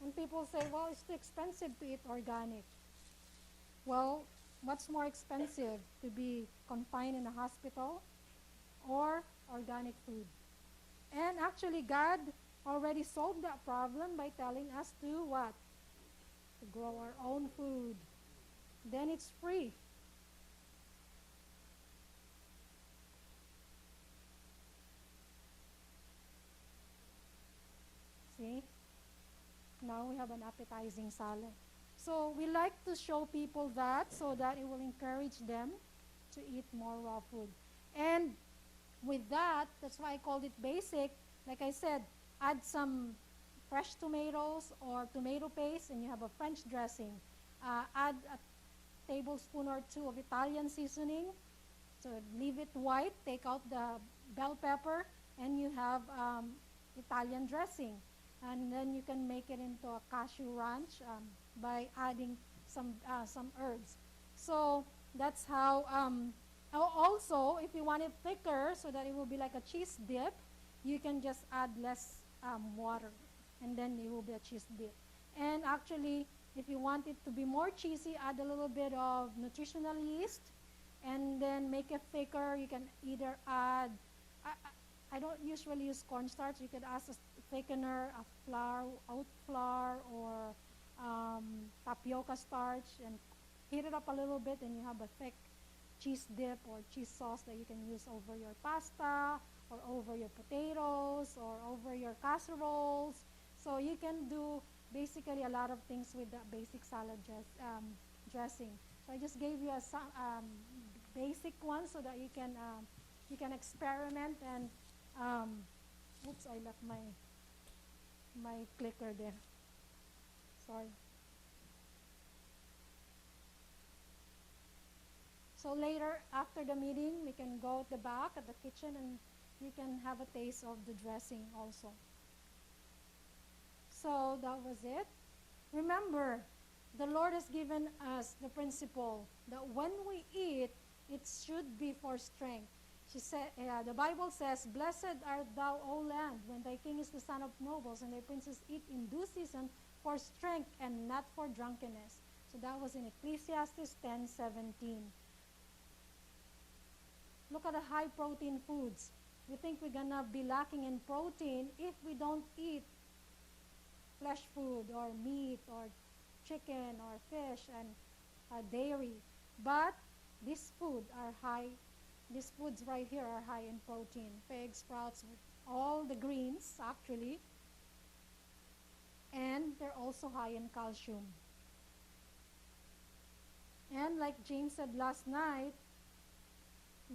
And people say, well, it's too expensive to eat organic. Well, what's more expensive, to be confined in a hospital or organic food? And actually, God already solved that problem by telling us to what? To grow our own food. Then it's free. See? Now we have an appetizing salad. So we like to show people that so that it will encourage them to eat more raw food. And with that, that's why I called it basic. Like I said, add some fresh tomatoes or tomato paste and you have a French dressing. Add a tablespoon or two of Italian seasoning. So leave it white, take out the bell pepper, and you have Italian dressing. And then you can make it into a cashew ranch by adding some herbs. So that's how. Also, if you want it thicker, so that it will be like a cheese dip, you can just add less water, and then it will be a cheese dip. And actually, if you want it to be more cheesy, add a little bit of nutritional yeast, and then make it thicker. You can either add. I don't usually use cornstarch. You could add a thickener, a flour, oat flour, or tapioca starch, and heat it up a little bit, and you have a thick cheese dip or cheese sauce that you can use over your pasta or over your potatoes or over your casseroles. So you can do basically a lot of things with the basic salad dressing. So I just gave you a basic one so that you can experiment and oops, I left my clicker there. Sorry. So later, after the meeting, we can go at the back at the kitchen and you can have a taste of the dressing also. So that was it. Remember, the Lord has given us the principle that when we eat, it should be for strength. The Bible says, "Blessed art thou, O land, when thy king is the son of nobles, and thy princes eat in due season for strength and not for drunkenness." So that was in Ecclesiastes 10:17. Look at the high protein foods. We think we're gonna be lacking in protein if we don't eat flesh food or meat or chicken or fish and dairy. But these food are high. These foods right here are high in protein. Figs, sprouts, all the greens actually, and they're also high in calcium. And like James said last night,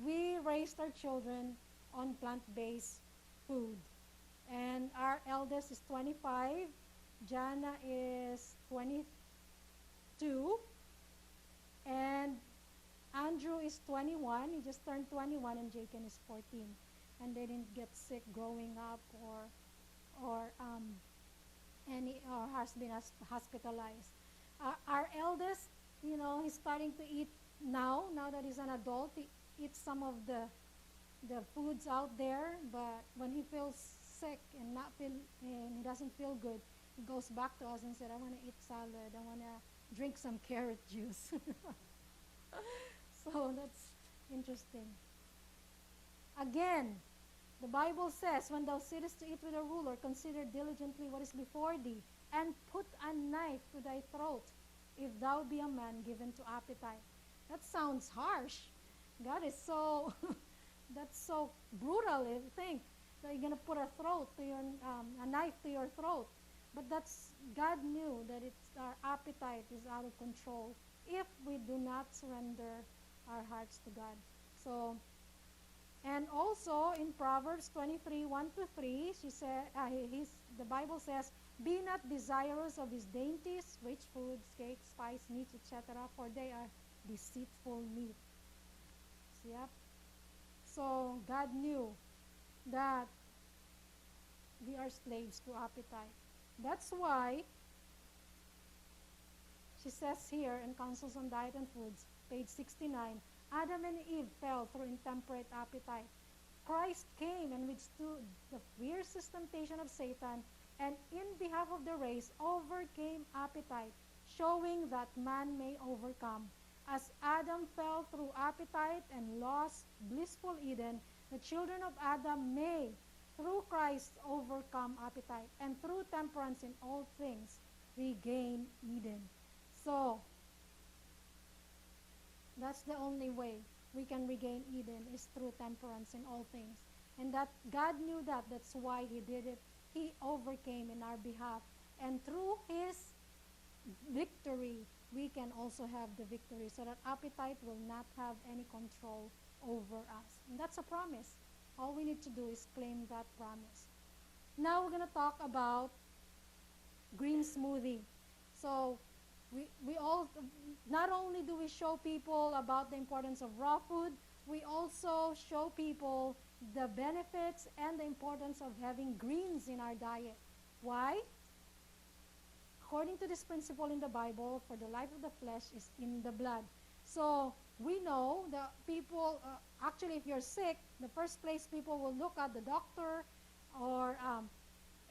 we raised our children on plant-based food. And our eldest is 25, Jana is 22, and Andrew is 21. He just turned 21, and Jacob is 14. And they didn't get sick growing up or has been hospitalized. Our eldest, he's starting to eat now that he's an adult. He eats some of the foods out there, but when he feels sick and he doesn't feel good, he goes back to us and said, "I want to eat salad. I want to drink some carrot juice." So that's interesting. Again, the Bible says, "When thou sittest to eat with a ruler, consider diligently what is before thee, and put a knife to thy throat, if thou be a man given to appetite." That sounds harsh. God is so, that's so brutal. If you think that you're going to put a knife to your throat. But God knew that our appetite is out of control if we do not surrender our hearts to God. So, and also in Proverbs 23:1-3, the Bible says, "Be not desirous of his dainties, rich foods, cakes, spice, meats, etc., for they are deceitful meat." Yep. So God knew that we are slaves to appetite. That's why she says here in Counsels on Diet and Foods, page 69, Adam and Eve fell through intemperate appetite. Christ came and withstood the fiercest temptation of Satan, and in behalf of the race overcame appetite, showing that man may overcome. As Adam fell through appetite and lost blissful Eden, the children of Adam may, through Christ, overcome appetite, and through temperance in all things, regain Eden. So, that's the only way we can regain Eden, is through temperance in all things. And that God knew that. That's why He did it. He overcame in our behalf. And through His victory, we can also have the victory, so that appetite will not have any control over us. And that's a promise. All we need to do is claim that promise. Now we're going to talk about green smoothie. So we all, not only do we show people about the importance of raw food, we also show people the benefits and the importance of having greens in our diet. Why? According to this principle in the Bible, for the life of the flesh is in the blood. So we know that people, actually if you're sick, the first place people will look at the doctor or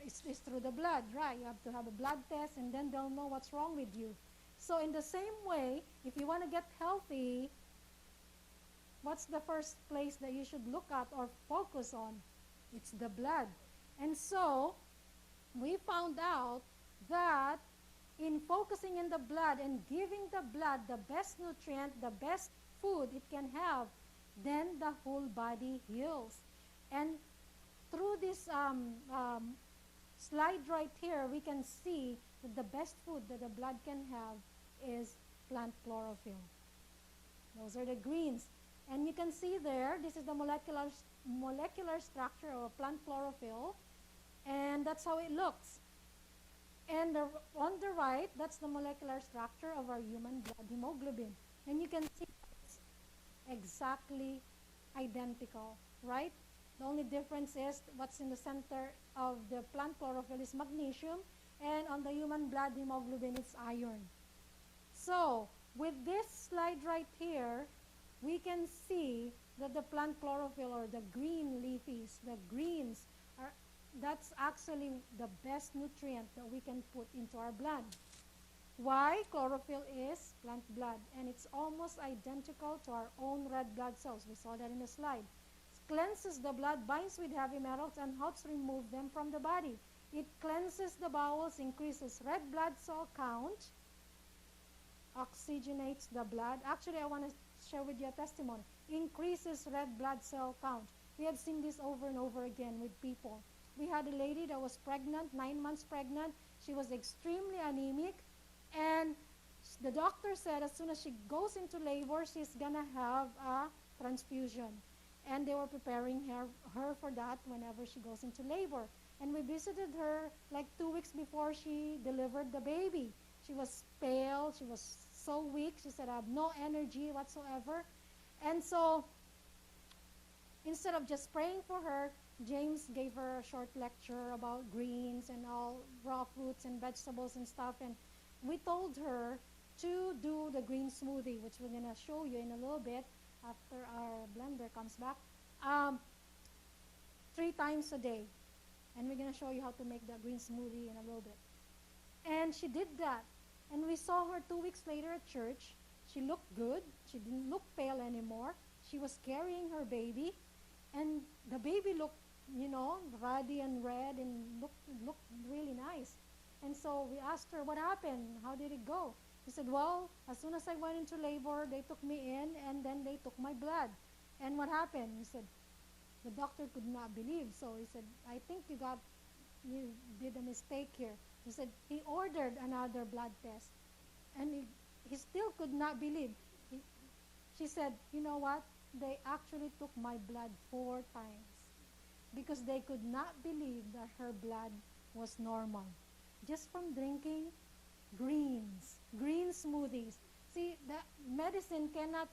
is through the blood, right? You have to have a blood test, and then they'll know what's wrong with you. So in the same way, if you want to get healthy, what's the first place that you should look at or focus on? It's the blood. And so we found out that in focusing in the blood and giving the blood the best nutrient, the best food it can have, then the whole body heals. And through this slide right here, we can see that the best food that the blood can have is plant chlorophyll. Those are the greens. And you can see there, this is the molecular structure of plant chlorophyll, and that's how it looks. And on the right, that's the molecular structure of our human blood hemoglobin. And you can see it's exactly identical, right? The only difference is what's in the center of the plant chlorophyll is magnesium, and on the human blood hemoglobin, it's iron. So, with this slide right here, we can see that the plant chlorophyll or the green leafies, the greens, are that's actually the best nutrient that we can put into our blood. Why? Chlorophyll is plant blood, and it's almost identical to our own red blood cells. We saw that in the slide. It cleanses the blood, binds with heavy metals, and helps remove them from the body. It cleanses the bowels, increases red blood cell count, oxygenates the blood. Actually, I want to share with you a testimony. Increases red blood cell count. We have seen this over and over again with people. We had a lady that was pregnant, 9 months pregnant. She was extremely anemic, and the doctor said as soon as she goes into labor, she's gonna have a transfusion. And they were preparing her for that whenever she goes into labor. And we visited her like 2 weeks before she delivered the baby. She was pale, she was so weak. She said, I have no energy whatsoever. And so instead of just praying for her, James gave her a short lecture about greens and all raw fruits and vegetables and stuff. And we told her to do the green smoothie, which we're going to show you in a little bit after our blender comes back, 3 times a day. And we're going to show you how to make the green smoothie in a little bit. And she did that. And we saw her 2 weeks later at church. She looked good. She didn't look pale anymore. She was carrying her baby. And the baby looked, ruddy and red and looked really nice. And so we asked her, what happened? How did it go? She said, well, as soon as I went into labor, they took me in, and then they took my blood. And what happened? He said, the doctor could not believe. So he said, I think you did a mistake here. He said, he ordered another blood test. And he still could not believe. She said, you know what? They actually took my blood 4 times because they could not believe that her blood was normal. Just from drinking green smoothies. See, the medicine cannot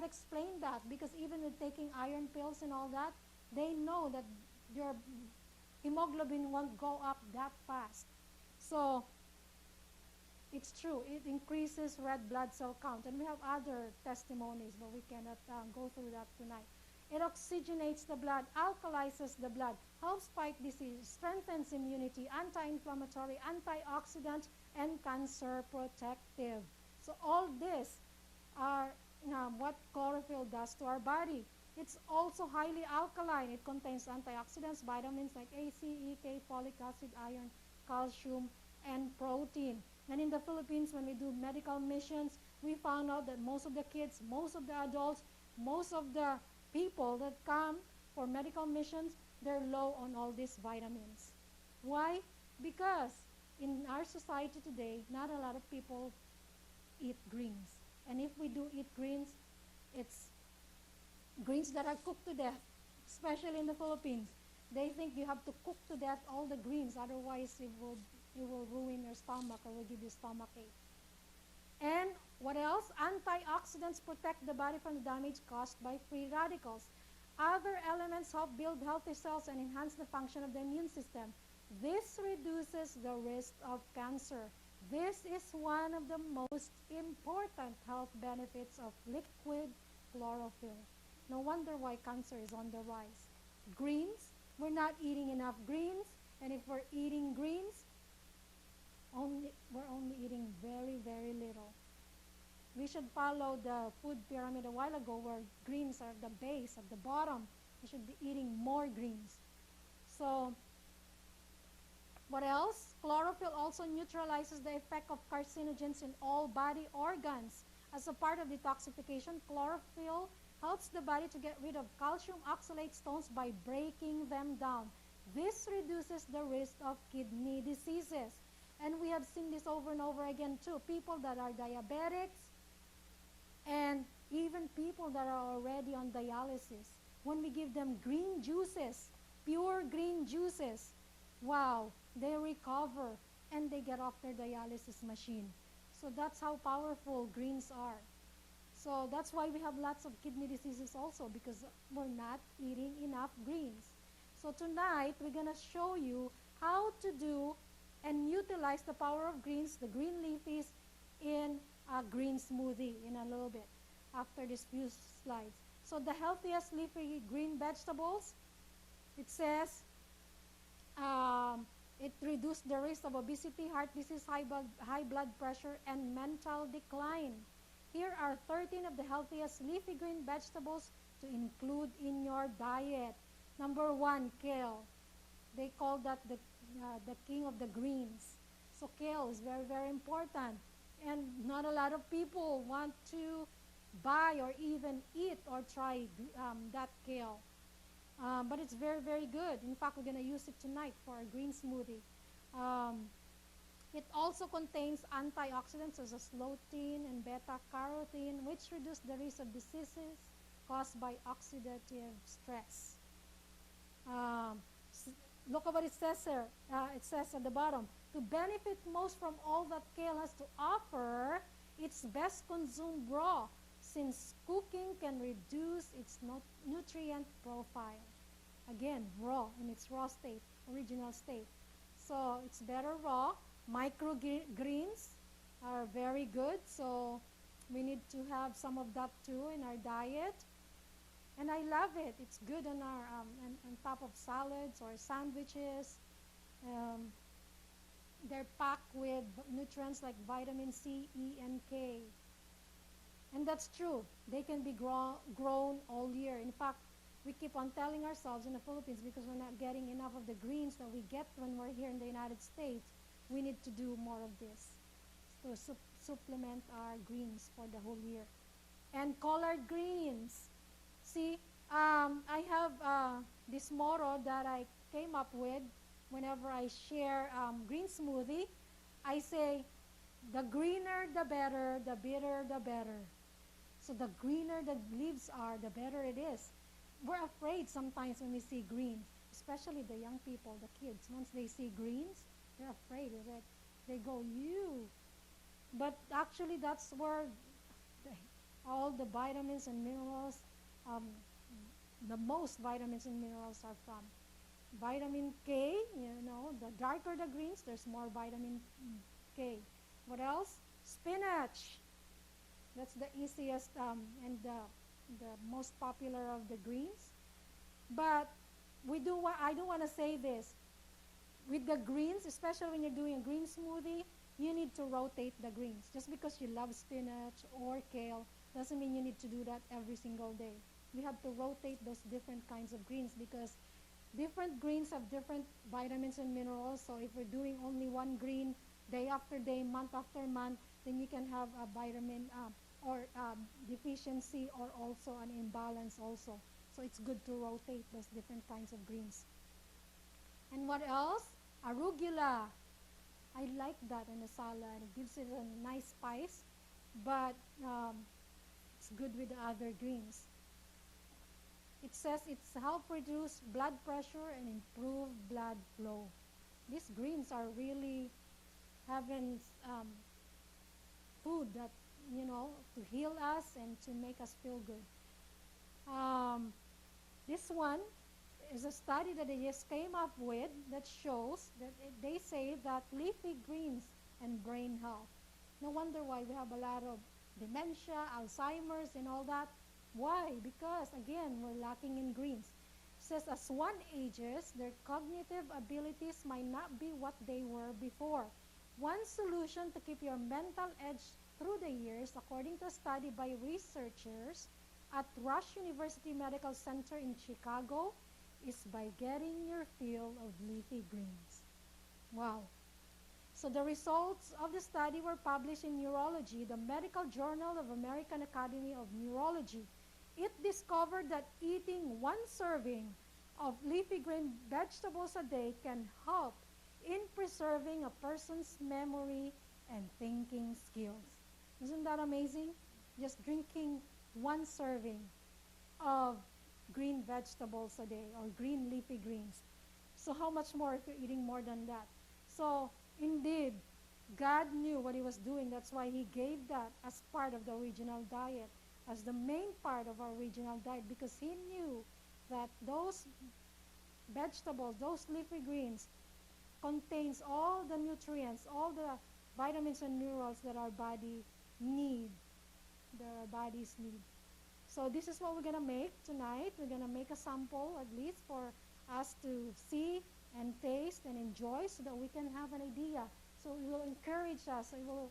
explain that, because even with taking iron pills and all that, they know that your hemoglobin won't go up that fast. So it's true, it increases red blood cell count. And we have other testimonies, but we cannot go through that tonight. It oxygenates the blood, alkalizes the blood, helps fight disease, strengthens immunity, anti-inflammatory, antioxidant, and cancer protective. So all this are what chlorophyll does to our body. It's also highly alkaline. It contains antioxidants, vitamins like A, C, E, K, folic acid, iron, calcium, and protein. And in the Philippines, when we do medical missions, we found out that most of the kids, most of the adults, most of the people that come for medical missions, they're low on all these vitamins. Why? Because in our society today, not a lot of people eat greens. And if we do eat greens, it's greens that are cooked to death, especially in the Philippines. They think you have to cook to death all the greens, otherwise it will ruin your stomach or will give you stomach ache. And what else? Antioxidants protect the body from the damage caused by free radicals. Other elements help build healthy cells and enhance the function of the immune system. This reduces the risk of cancer. This is one of the most important health benefits of liquid chlorophyll. No wonder why cancer is on the rise. Greens, we're not eating enough greens, and if we're eating greens, we're only eating very, very little. We should follow the food pyramid a while ago, where greens are at the base, at the bottom. We should be eating more greens. So, what else? Chlorophyll also neutralizes the effect of carcinogens in all body organs. As a part of detoxification, chlorophyll helps the body to get rid of calcium oxalate stones by breaking them down. This reduces the risk of kidney diseases. And we have seen this over and over again too. People that are diabetics and even people that are already on dialysis, when we give them green juices, pure green juices, wow, they recover and they get off their dialysis machine. So that's how powerful greens are. So that's why we have lots of kidney diseases also, because we're not eating enough greens. So tonight, we're going to show you how to do and utilize the power of greens, the green leafies, in a green smoothie in a little bit, after these few slides. So the healthiest leafy green vegetables, it says um, it reduced the risk of obesity, heart disease, high blood pressure, and mental decline. Here are 13 of the healthiest leafy green vegetables to include in your diet. Number one, kale. They call that the king of the greens. So kale is very, very important. And not a lot of people want to buy or even eat or try that kale. But it's very, very good. In fact, we're going to use it tonight for a green smoothie. Um, it also contains antioxidants such as lutein and beta-carotene, which reduce the risk of diseases caused by oxidative stress. Um, Look at what it says here. It says at the bottom, to benefit most from all that kale has to offer, it's best consumed raw, since cooking can reduce its nutrient profile. Again, raw, in its raw state, original state. So it's better raw. Microgreens are very good, so we need to have some of that too in our diet. And I love it. It's good on our on top of salads or sandwiches. Um, they're packed with nutrients like vitamin C, E, and K. And that's true. They can be grown all year. In fact, we keep on telling ourselves in the Philippines, because we're not getting enough of the greens that we get when we're here in the United States, we need to do more of this to supplement our greens for the whole year. And collard greens. See, I have this motto that I came up with whenever I share green smoothie. I say, the greener the better, the bitter the better. So the greener the leaves are, the better it is. We're afraid sometimes when we see greens, especially the young people, the kids. Once they see greens, they're afraid of it. They go, ew. But actually, that's where all the vitamins and minerals, um, the most vitamins and minerals are from. Vitamin K, the darker the greens, there's more vitamin K. What else? Spinach. That's the easiest and the most popular of the greens. But I do want to say this. With the greens, especially when you're doing a green smoothie, you need to rotate the greens. Just because you love spinach or kale doesn't mean you need to do that every single day. We have to rotate those different kinds of greens, because different greens have different vitamins and minerals. So if we're doing only one green day after day, month after month, then you can have a vitamin or deficiency, or also an imbalance also. So it's good to rotate those different kinds of greens. And what else? Arugula. I like that in a salad. It gives it a nice spice, but it's good with the other greens. It says it's help reduce blood pressure and improve blood flow. These greens are really heaven's food that, to heal us and to make us feel good. This one is a study that they just came up with that shows that they say that leafy greens and brain health. No wonder why we have a lot of dementia, Alzheimer's, and all that. Why? Because, again, we're lacking in greens. It says as one ages, their cognitive abilities might not be what they were before. One solution to keep your mental edge through the years, according to a study by researchers at Rush University Medical Center in Chicago, is by getting your fill of leafy greens. Wow. So the results of the study were published in Neurology, the medical journal of American Academy of Neurology. It discovered that eating one serving of leafy green vegetables a day can help in preserving a person's memory and thinking skills. Isn't that amazing? Just drinking one serving of green vegetables a day, or green leafy greens. So how much more if you're eating more than that? So indeed, God knew what he was doing. That's why he gave that as part of the original diet, as the main part of our original diet, because he knew that those vegetables, those leafy greens, contains all the nutrients, all the vitamins and minerals that our bodies need. So this is what we're gonna make tonight. We're gonna make a sample at least for us to see and taste and enjoy so that we can have an idea. So it will encourage us, it will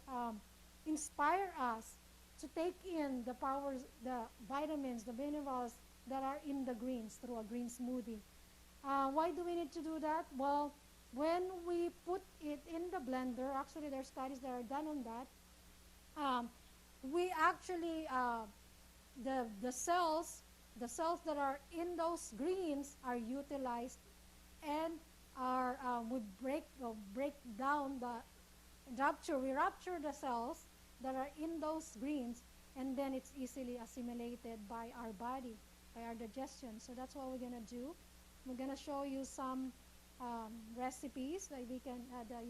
inspire us to take in the powers, the vitamins, the minerals that are in the greens through a green smoothie. Why do we need to do that? Well, when we put it in the blender, actually there are studies that are done on that. We actually the cells that are in those greens are utilized and are we break down the we rapture the cells that are in those greens, and then it's easily assimilated by our body, by our digestion. So that's what we're gonna do. We're gonna show you some recipes that you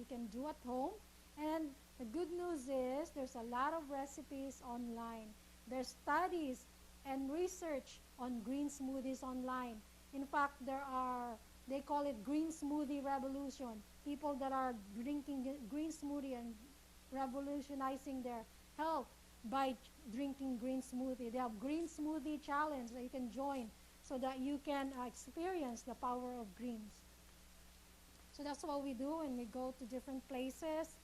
can do at home. And the good news is there's a lot of recipes online. There's studies and research on green smoothies online. In fact, they call it green smoothie revolution. People that are drinking green smoothie and revolutionizing their health by drinking green smoothie. They have green smoothie challenge that you can join so that you can experience the power of greens. So that's what we do when we go to different places.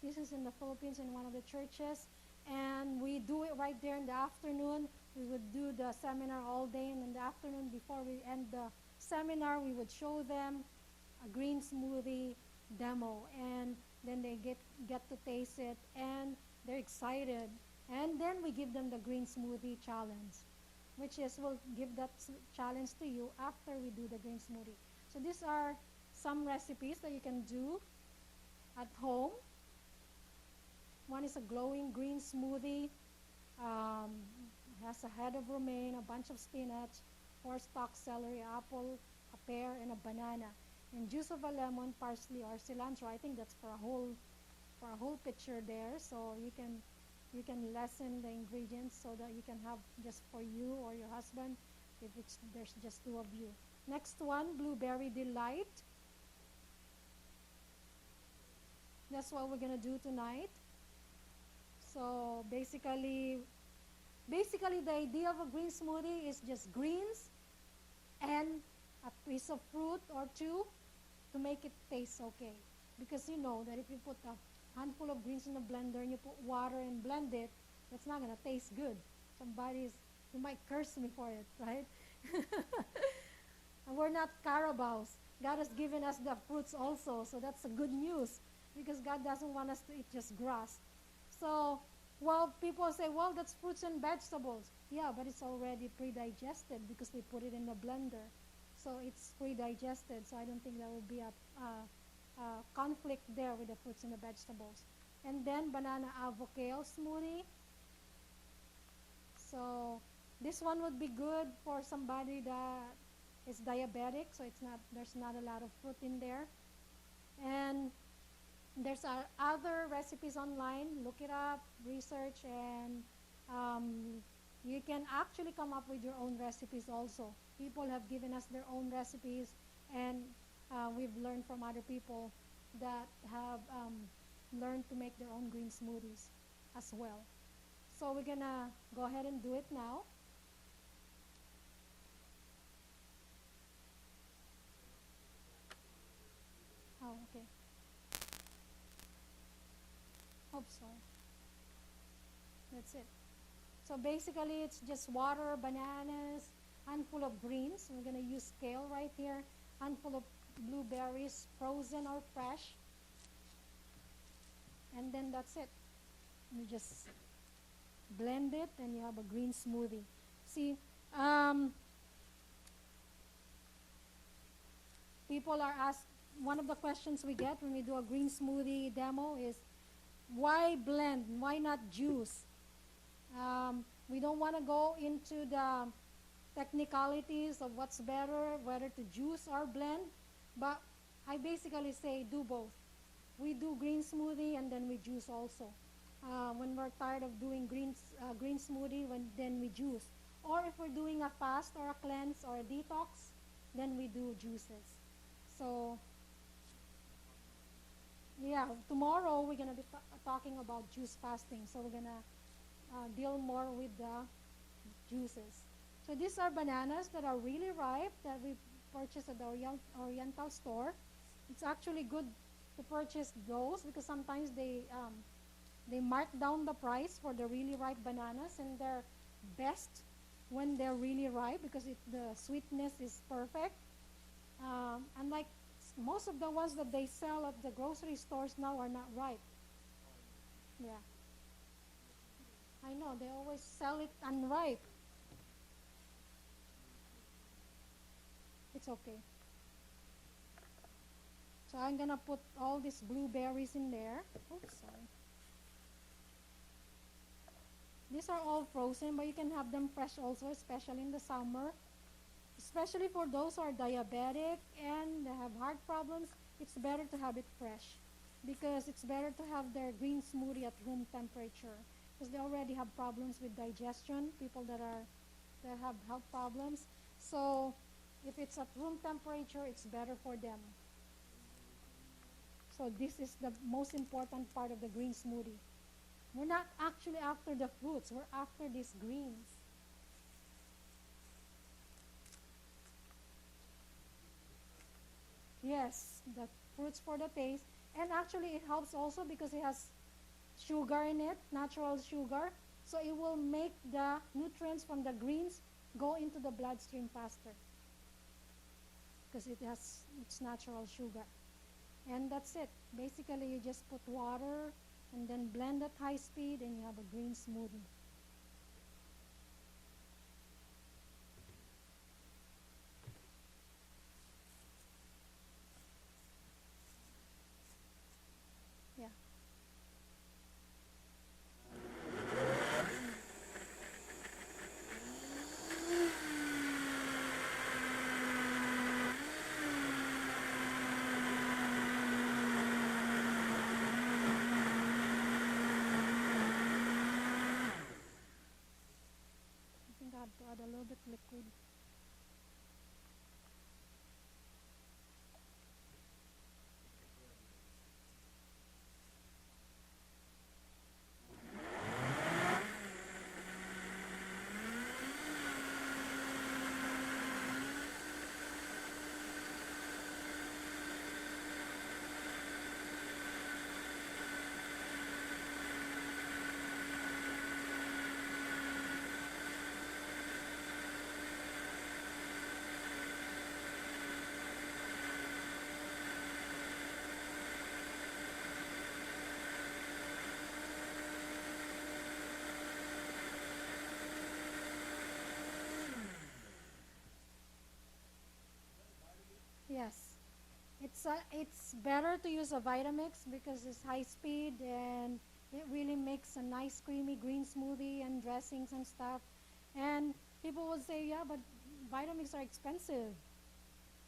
This is in the Philippines in one of the churches, and we do it right there in the afternoon. We would do the seminar all day, and in the afternoon before we end the seminar, we would show them a green smoothie demo, and then they get to taste it, and they're excited. And then we give them the green smoothie challenge, which is we'll give that challenge to you after we do the green smoothie. So these are some recipes that you can do at home. One is a glowing green smoothie. Has a head of romaine, a bunch of spinach, 4 stalks celery, apple, a pear, and a banana. And juice of a lemon, parsley, or cilantro. I think that's for a whole pitcher there. So you can lessen the ingredients so that you can have just for you or your husband if there's just 2 of you. Next one, blueberry delight. That's what we're gonna do tonight. So basically the idea of a green smoothie is just greens and a piece of fruit or 2 to make it taste okay. Because you know that if you put a handful of greens in the blender and you put water and blend it, that's not gonna taste good. You might curse me for it, right? And we're not Carabaos. God has given us the fruits also, so that's a good news because God doesn't want us to eat just grass. So, well, people say, well, that's fruits and vegetables. Yeah, but it's already pre-digested because we put it in the blender. So it's pre-digested, so I don't think there will be a conflict there with the fruits and the vegetables. And then banana avocado smoothie. So this one would be good for somebody that is diabetic, so there's not a lot of fruit in there. And there's other recipes online. Look it up, research, and you can actually come up with your own recipes also. People have given us their own recipes, and we've learned from other people that have learned to make their own green smoothies as well. So we're gonna go ahead and do it now. Oh, okay. Hope so. That's it. So basically, it's just water, bananas, handful of greens. We're gonna use kale right here. Handful of blueberries, frozen or fresh. And then that's it. You just blend it, and you have a green smoothie. See, people are asked. One of the questions we get when we do a green smoothie demo is, why blend? Why not juice? We don't want to go into the technicalities of what's better, whether to juice or blend, but I basically say do both. We do green smoothie and then we juice also. When we're tired of doing green smoothie, then we juice. Or if we're doing a fast or a cleanse or a detox, then we do juices. So yeah, tomorrow we're going to be talking about juice fasting. So we're going to deal more with the juices. So these are bananas that are really ripe that we purchased at the Oriental store. It's actually good to purchase those because sometimes they mark down the price for the really ripe bananas, and they're best when they're really ripe because the sweetness is perfect. Unlike most of the ones that they sell at the grocery stores now are not ripe. Yeah, I know they always sell it unripe. It's okay. So I'm gonna put all these blueberries in there. Oops, sorry. These are all frozen, but you can have them fresh also, especially in the summer. Especially for those who are diabetic and they have heart problems, it's better to have it fresh because it's better to have their green smoothie at room temperature because they already have problems with digestion, people that have health problems. So if it's at room temperature, it's better for them. So this is the most important part of the green smoothie. We're not actually after the fruits, we're after these greens. Yes, the fruits for the taste. And actually it helps also because it has sugar in it, natural sugar. So it will make the nutrients from the greens go into the bloodstream faster because it has its natural sugar. And that's it. Basically you just put water and then blend at high speed and you have a green smoothie. Yeah. I think I have to add a little bit liquid. Yes. It's better to use a Vitamix because it's high speed and it really makes a nice creamy green smoothie and dressings and stuff. And people will say, yeah, but Vitamix are expensive.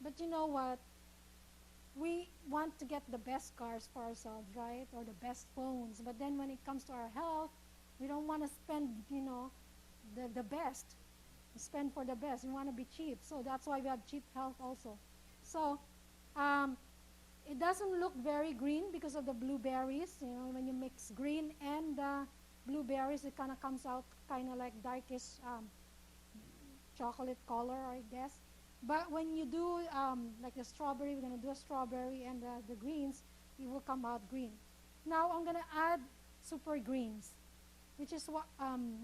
But you know what? We want to get the best cars for ourselves, right? Or the best phones. But then when it comes to our health, we don't want to spend, the best. Spend for the best. We want to be cheap. So that's why we have cheap health also. So um, it doesn't look very green because of the blueberries. When you mix green and blueberries, it kind of comes out kind of like darkish chocolate color, I guess. But when you do like the strawberry, we're gonna do a strawberry and the greens, it will come out green. Now I'm gonna add super greens, which is what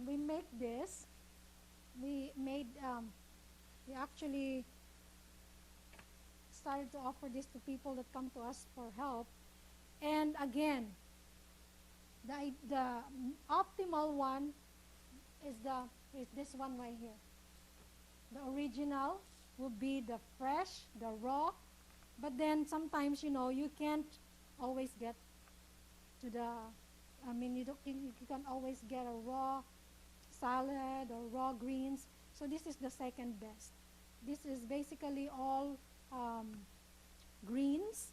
we make this. We made we actually started to offer this to people that come to us for help. And again, the optimal one is this one right here. The original would be the fresh, the raw, but then sometimes you can't always get to the. I mean, you can always get a raw salad or raw greens. So this is the second best. This is basically all um, greens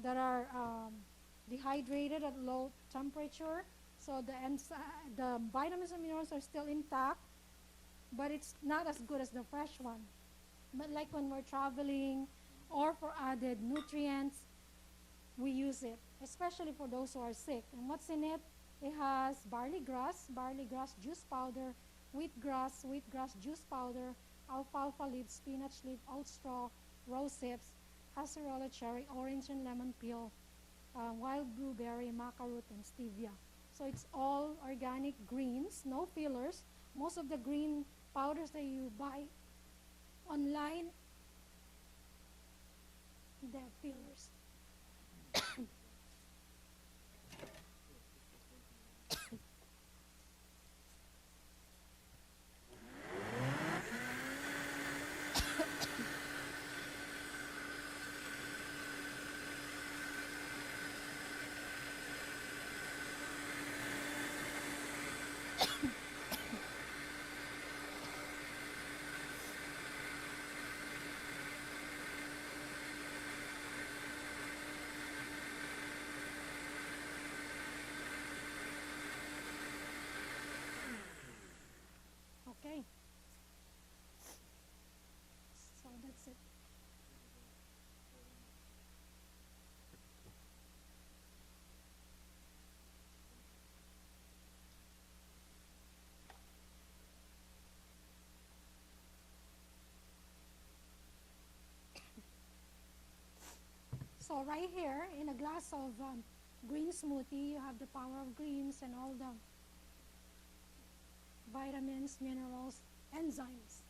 that are dehydrated at low temperature. So the vitamins and minerals are still intact, but it's not as good as the fresh one. But like when we're traveling or for added nutrients, we use it, especially for those who are sick. And what's in it? It has barley grass juice powder, wheatgrass juice powder, alfalfa leaf, spinach leaf, oat straw, rose hips, acerola cherry, orange and lemon peel, wild blueberry, maca root, and stevia. So it's all organic greens, no fillers. Most of the green powders that you buy online, they're fillers. Okay, so that's it. So right here, in a glass of green smoothie, you have the power of greens and all the vitamins, minerals, enzymes.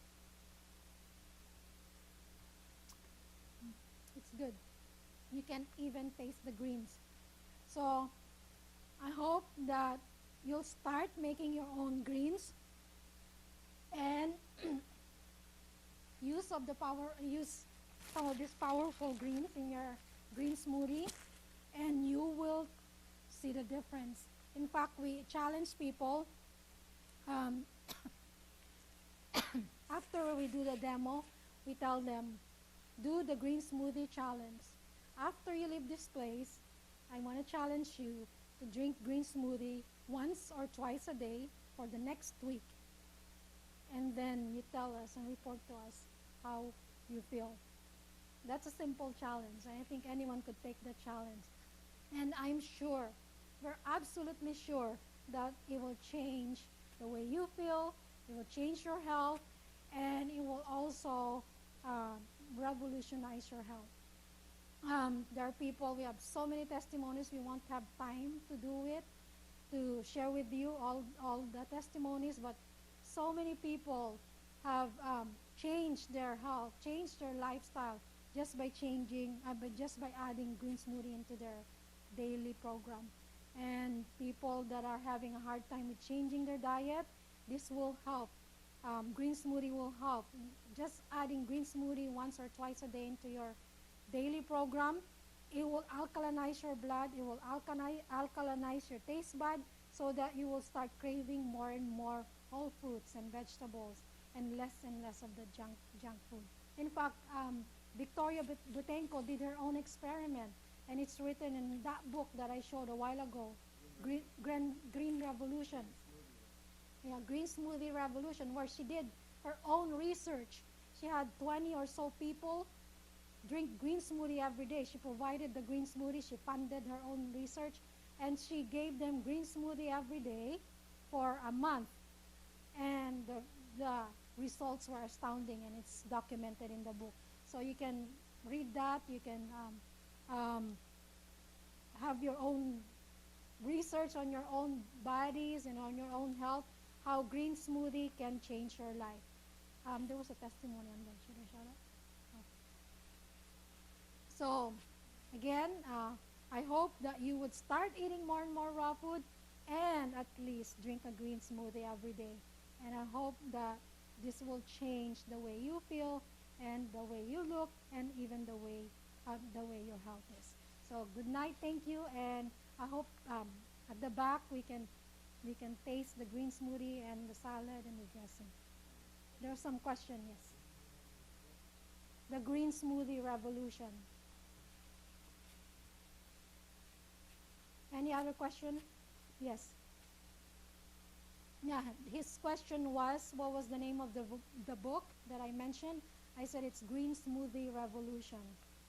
It's good. You can even taste the greens. So I hope that you'll start making your own greens and use some of these powerful greens in your green smoothie, and you will see the difference. In fact, we challenge people um, after we do the demo. We tell them, do the green smoothie challenge. After you leave this place, I want to challenge you to drink green smoothie once or twice a day for the next week. And then you tell us and report to us how you feel. That's a simple challenge. I think anyone could take the challenge. And I'm sure, we're absolutely sure that it will change the way you feel, it will change your health, and it will also revolutionize your health. There are people, we have so many testimonies, we won't have time to do it, to share with you all the testimonies, but so many people have changed their health, changed their lifestyle just by just by adding green smoothie into their daily program. And people that are having a hard time with changing their diet, this will help. Green smoothie will help. Just adding green smoothie once or twice a day into your daily program, it will alkalinize your blood, it will alkalinize your taste bud so that you will start craving more and more whole fruits and vegetables and less of the junk food. In fact, Victoria Butenko did her own experiment, and it's written in that book that I showed a while ago, Green Revolution. Yeah, Green Smoothie Revolution, where she did her own research. She had 20 or so people drink green smoothie every day. She provided the green smoothie, she funded her own research, and she gave them green smoothie every day for a month. And the results were astounding, and it's documented in the book. So you can read that, you can have your own research on your own bodies and on your own health, how green smoothie can change your life. There was a testimony on that. Should I shout it? So, again, I hope that you would start eating more and more raw food and at least drink a green smoothie every day. And I hope that this will change the way you feel and the way you look and even the way your health is. So, good night, thank you, and I hope at the back we can taste the green smoothie and the salad and the dressing. There's some question, yes. The green smoothie revolution. Any other question? Yes. Yeah, his question was, what was the name of the book that I mentioned? I said it's Green Smoothie Revolution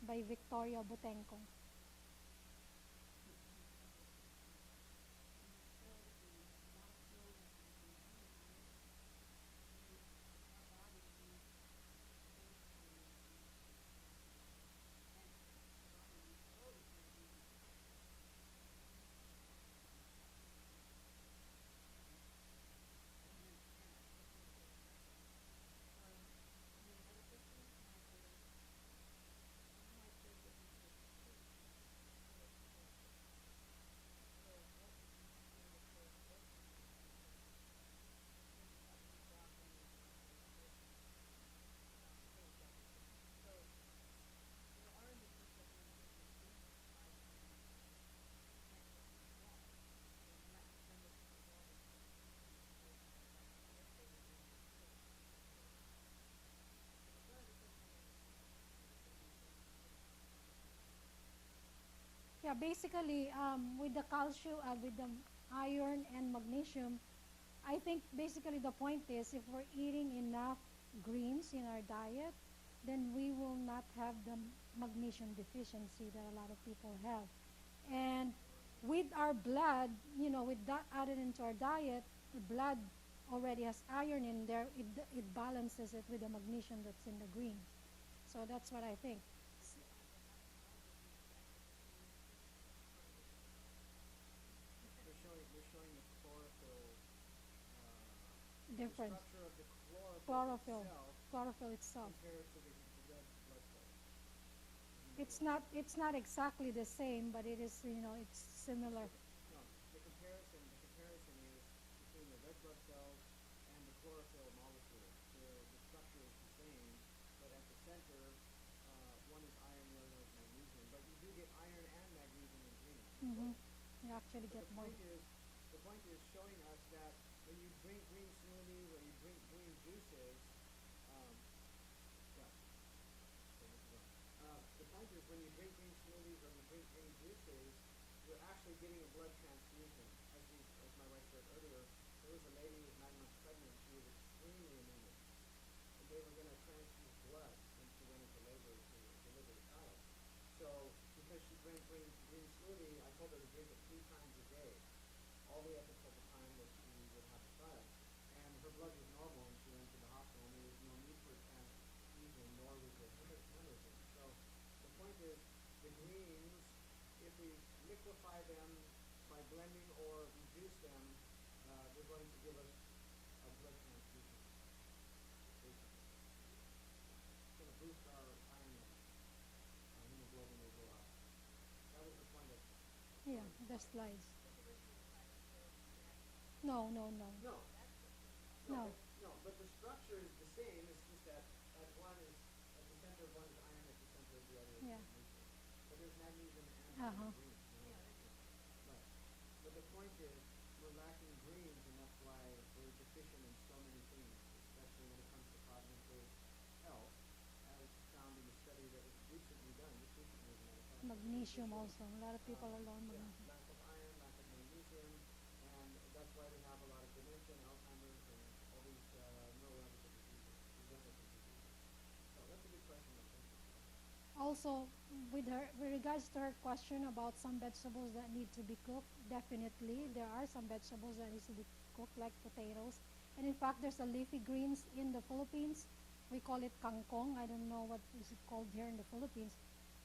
by Victoria Butenko. Yeah, basically, with the calcium, with the iron and magnesium, I think basically the point is if we're eating enough greens in our diet, then we will not have the magnesium deficiency that a lot of people have. And with our blood, with that added into our diet, the blood already has iron in there. It balances it with the magnesium that's in the greens. So that's what I think. They're showing the chlorophyll, the Difference. structure of the chlorophyll Chlorophyll. itself Chlorophyll itself. compared to the red blood cells. It's not exactly the same, but it is, it's similar. No, the comparison is between the red blood cells and the chlorophyll molecule. The structure is the same, but at the center, one is iron, the other one is magnesium. But you do get iron and magnesium in green as Mm-hmm. well. You actually But get both. the point is showing us that when you drink green smoothies or you drink green juices, um, yeah. The point is when you drink green smoothies or you drink green juices, you're actually getting a blood transfusion. As my wife shared earlier, there was a lady who was 9 months pregnant. She was extremely anemic, and they were going to transfuse blood when she went into labor to deliver the child. So because she drank green smoothie, I told her to drink it 3 times a day, all the way up until the time that she would have a child. And her blood was normal, and she went to the hospital, and there was no need for a transfusion, nor was there hemorrhaging. So the point is, the greens, if we liquefy them by blending or reduce them, they're going to give us a blood transfusion. Basically, it's going to boost our iron level. Our hemoglobin will go up. That was the point of the Yeah, story. the slides. No, no, no, No, no, no. but the structure is the same. It's just that one is at the center of one is iron, at the center of the other is Yeah. magnesium. But there's magnesium and iron Uh-huh. in green. Right. But the point is we're lacking greens, and that's why we're deficient in so many things, especially when it comes to cognitive health, as found in a study that was recently done, just recently, as a matter of fact. Magnesium also. A lot of people are low on Yeah, magnesium. lack of iron, lack of magnesium, and that's why we have a lot of dementia and Alzheimer's and all these neurological diseases, degenerative diseases. So that's a good question. Thank you. Also, with regards to her question about some vegetables that need to be cooked, definitely there are some vegetables that need to be cooked, like potatoes. And in fact, there's a leafy greens in the Philippines. We call it kangkong. I don't know what is it called here in the Philippines.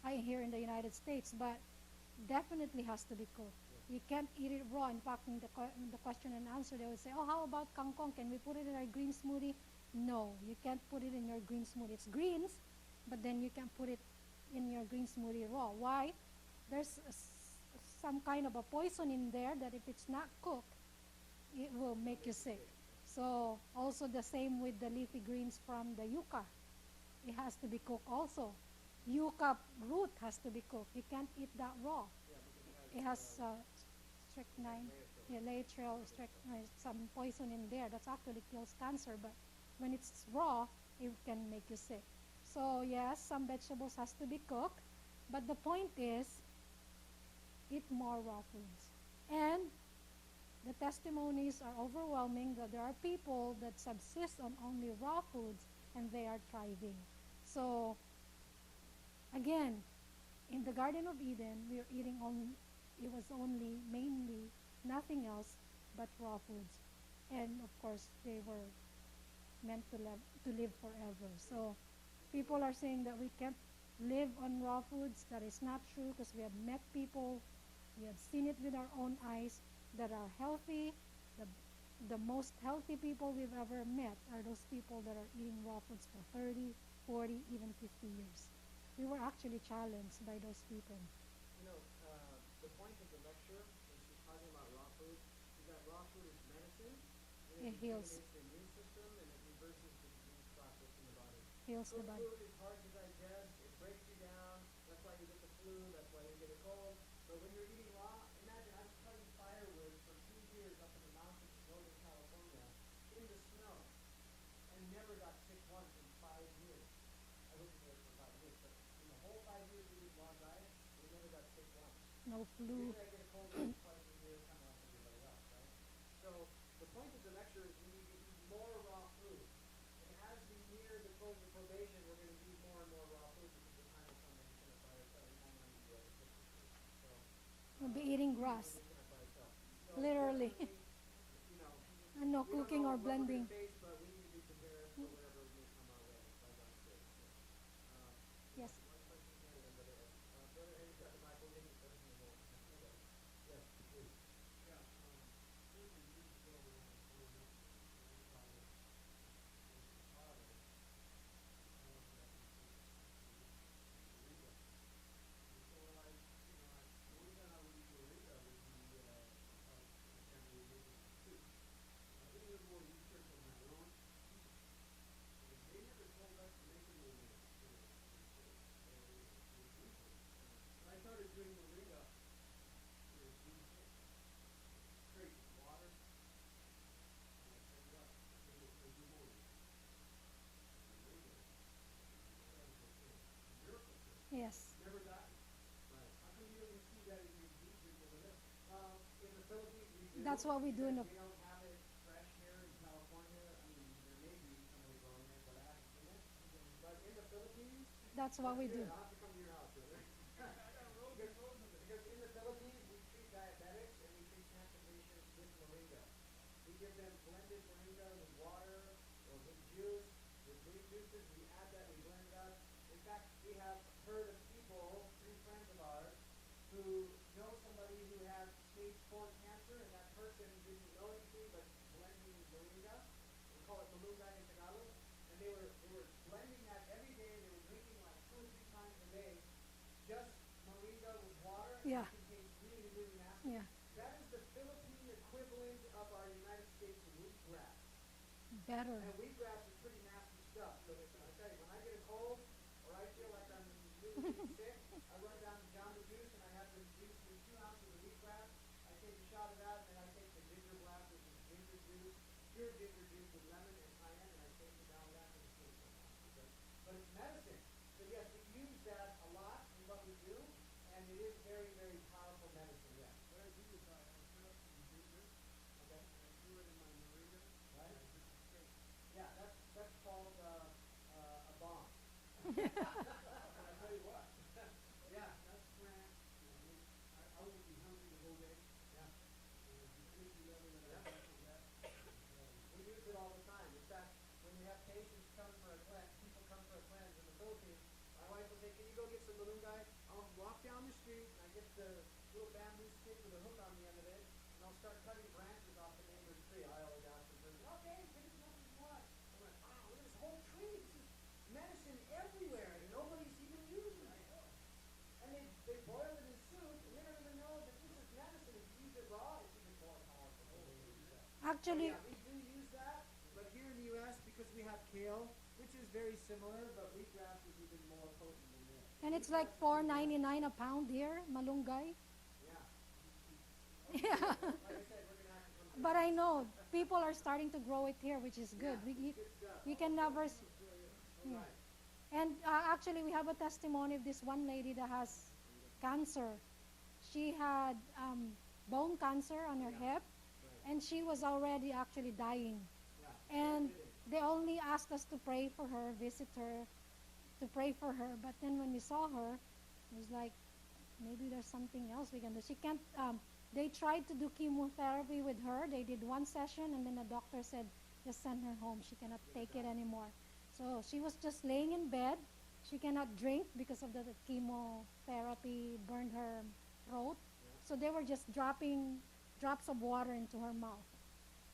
I here in the United States, but definitely has to be cooked. You can't eat it raw. In fact, in the question and answer, they would say, "Oh, how about kangkong? Can we put it in our green smoothie?" No, you can't put it in your green smoothie. It's greens, but then you can put it in your green smoothie raw. Why? There's some kind of a poison in there that if it's not cooked, it will make you sick. So also the same with the leafy greens from the yucca. It has to be cooked also. Yucca root has to be cooked. You can't eat that raw. Yeah, because It it has has strychnine, yeah, laetrile. laetrile, some poison in there that's actually kills cancer. But when it's raw, it can make you sick. So yes, some vegetables has to be cooked, but the point is, eat more raw foods. And the testimonies are overwhelming that there are people that subsist on only raw foods and they are thriving. So again, in the Garden of Eden, we are eating only, it was only mainly nothing else but raw foods. And of course, they were meant to live forever. So people are saying that we can't live on raw foods. That is not true because we have met people, we have seen it with our own eyes that are healthy. The, the most healthy people we've ever met are those people that are eating raw foods for 30, 40, even 50 years. We were actually challenged by those people. You know, the point of the lecture, when she's talking about raw food, is that raw food is medicine, and It it heals. rejuvenates the immune system, and it reverses the disease process in the body. Heals the Cooked body. food is hard to digest, it breaks you down, that's why you get the flu, that's why you get a cold. But when you're eating raw, imagine I was cutting firewood for 2 years up in the mountains of Northern California in the snow and never got sick once in 5 years. I wasn't there for 5 years, but in the whole 5 years eating raw diet, we never got sick once. no flu. Usually I get a cold once or twice a year, kind of like everybody else, right? So the point of the lecture is we need to eat more raw food. And as we near the close of probation, we're going to eat more and more raw food because the time will come when we cannot buy ourselves. And I'm going to be able to cook the food. So We'll be eating when grass, we cannot buy ourselves. So literally, definitely, you know, and no we don't cooking or know what we're going blending. to face, but we need to be prepared for whatever may come our way by God's grace. So, Yes. one question here, and then Brother Eddie. Brother Eddie's got the mic. We'll get you first, and then we'll ask you, brother. Yes, please. Yeah, certainly years ago when I was growing up in Chicago, in Chicago, I was at Moringa. And so the only time I would eat Moringa would be my family would make it in soup. I did a little more research on my own, and they never told us to make it in seafood. When I started doing Moringa, it was seafood. Straight water, and I set it up. I made it every morning. And Moringa, that was okay. Miracle cake. Yes. Never got it. Right. How come you don't see that in your beef drink over there? In the Philippines, we do. That's what we do in Because the. we don't have it fresh here in California. I mean, there may be somebody growing it, but I haven't seen it. But in the Philippines, That's what we good. do. I'll have to come to your house, brother. Because in the Philippines, we treat diabetics and we treat cancer patients with moringa. We give them blended moringa with water or with juice, with green juices. We add that, we blend it up. In fact, we have heard of people, three friends of ours, who know somebody who had stage 4 cancer, and that person didn't know anything but blending moringa. We call it malunggay in Tagalog. And they were blending that every day. They were drinking like 2 or 3 times a day, just moringa with water. Yeah. And it tastes really, really nasty. Yeah. That is the Philippine equivalent of our United States wheatgrass. Better. And wheatgrass is pretty nasty stuff. So I tell you, when I get a cold or I feel like I'm really getting sick, I run down to Jamba Juice and I have them juice me 2 ounces of wheatgrass. I take a shot of that, and then I take the ginger blast, which is ginger juice, pure ginger juice with lemon and cayenne, and I take it down that, and it tastes fantastic. But it's medicine. So yes, we use that a lot in what we do, and it is very, very powerful medicine, yes. What I do is I cut up some ginger, Okay? and I threw it in my moringa, Right? and I drink it straight. Yeah, that's called a bomb. And I tell you what, Yeah, that's when I won't be hungry the whole day. yeah. And the energy level that I get from that We use it all the time. In fact, when we have patients come for a cleanse, people come for a cleanse in the Philippines, my wife will say, "Can you go get some malunggay?" I'll walk down the street and I get the little bamboo stick with a hook on the end of it, and I'll start cutting branches off the neighbor's tree. I always ask the person, "Okay, take as much as you want." I'm like, "Wow, look at this whole tree. This is medicine everywhere, and nobody's even using it." And they boil it in soup, and they don't even know that this is medicine. If you use it raw, it's even more powerful than they use that. So Actually, yeah, we do use that, but here in the U.S., because we have kale, which is very similar, but wheatgrass is even more potent than this. and it's like $4.99 a pound here, malunggay. Yeah. Yeah. Like I said, we're gonna have to come. But I know people are starting to grow it here, which is good. Yeah, We, it's good stuff. you can never. All right. And actually, we have a testimony of this one lady that has cancer. She had bone cancer on her hip, and she was already actually dying. Yeah. And they only asked us to pray for her, visit her, to pray for her. But then when we saw her, it was like, maybe there's something else we can do. She can't. They tried to do chemotherapy with her. They did one session, and then the doctor said, just send her home. She cannot take it anymore. So she was just laying in bed. She cannot drink because of the chemotherapy burned her throat. So they were just dropping drops of water into her mouth.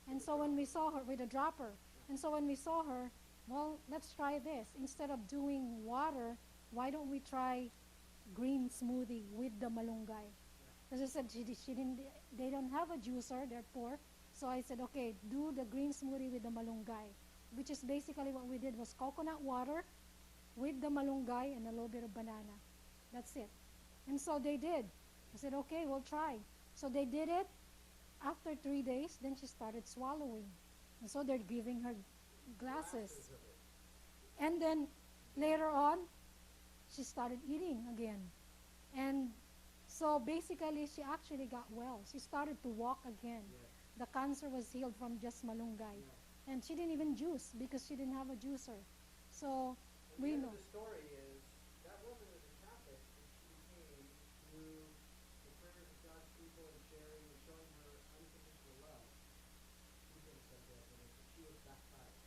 And so when we saw her with a dropper, and so when we saw her, well, let's try this. Instead of doing water, why don't we try green smoothie with the malunggay? Because I said she didn't. They don't have a juicer. They're poor. So I said, okay, do the green smoothie with the malunggay, which is basically what we did was coconut water with the malunggay and a little bit of banana. That's it. And so they did. I said, okay, we'll try. So they did it. After 3 days, then she started swallowing. And so they're giving her glasses. And then later on, she started eating again. And So basically, she actually got well. She started to walk again. Yes. The cancer was healed from just malunggay. Yeah. And she didn't even juice because she didn't have a juicer. So And the we end of know. the story is that woman was a Catholic, and she became through the prayers of God's people and sharing and showing her unconditional love. She became a Seventh-day Adventist, and she was baptized.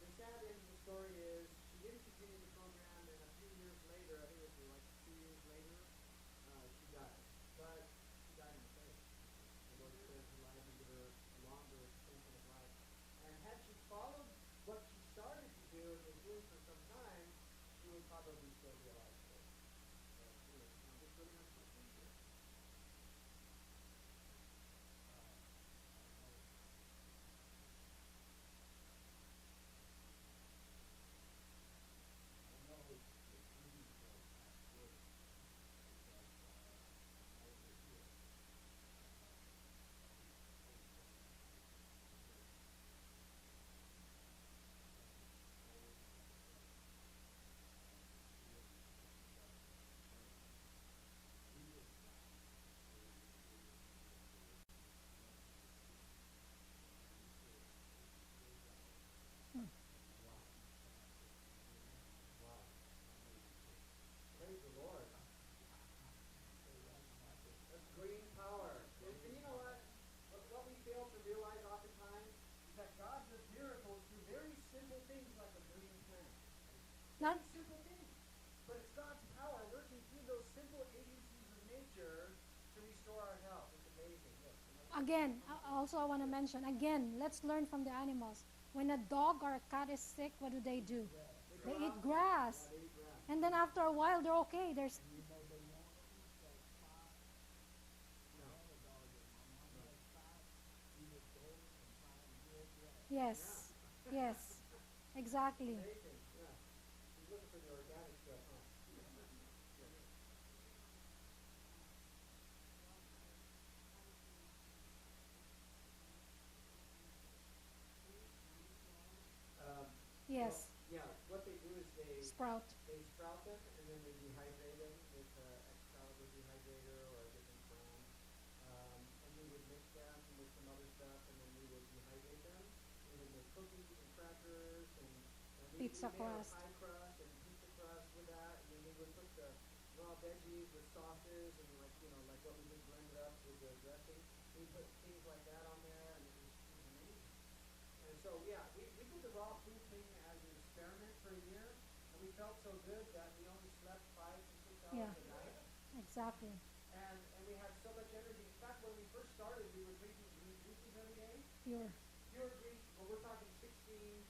The sad end of the story is she didn't continue the program, and a few years later, I think it was like 2 years later, she died. But she died in the faith. The Lord spared her life and gave her a longer extension of life. And had she followed what she started to do and was doing for some time, she would probably still be alive today. But anyway, this really has much easier. Hmm. Wow. Praise the Lord. That's green power. And you know what? What we fail to realize oftentimes is that God does miracles through very simple things like a green plant. Not Very simple things. But it's God's power working through those simple agencies of nature to restore our health. It's amazing. Yes. again. Also, I want to mention again. Let's learn from the animals. When a dog or a cat is sick, what do? They They go eat out. grass, Yeah, they eat grass. and then after a while, they're okay. There's No. No. yes, yes, exactly. Amazing. Yeah. He's looking for the organic stuff, huh? Yeah. Um, well, Yes, yeah. What they do is sprout. they sprout them and then they dehydrate them with Excalibur dehydrator or a different brand. And we would mix them with some other stuff, and then we would dehydrate them. We would make cookies and crackers, and we Pizza made our crust. pie crust and pizza crust with that. And then we would put the raw veggies with sauces and like what we just blended up with the dressing. We put things like that on there, and it was amazing. And so, yeah, we did the raw food thing as an experiment for a year, and we felt so good that we only slept 5 to 6 hours Yeah, a night, exactly. and we had so much energy. In fact, when we first started, we were drinking green juices every day. Pure. Pure green, well, we're talking 16,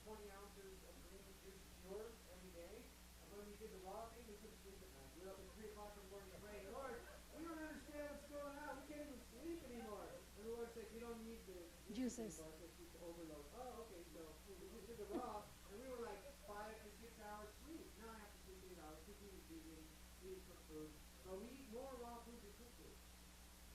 20 ounces of green juice pure every day. And when we did the raw thing, we couldn't sleep at night. We were up at 3 o'clock in the morning praying, Lord, we don't understand what's going on. We can't even sleep anymore. And the Lord said, you don't need the juices Juices. anymore because it's overload. Oh, okay, so we just did the raw, and we were like 5 to 6 hours sleep. Now I have to sleep 8 hours because we eat vegan, we eat cooked food. But we eat more raw food than cooked food.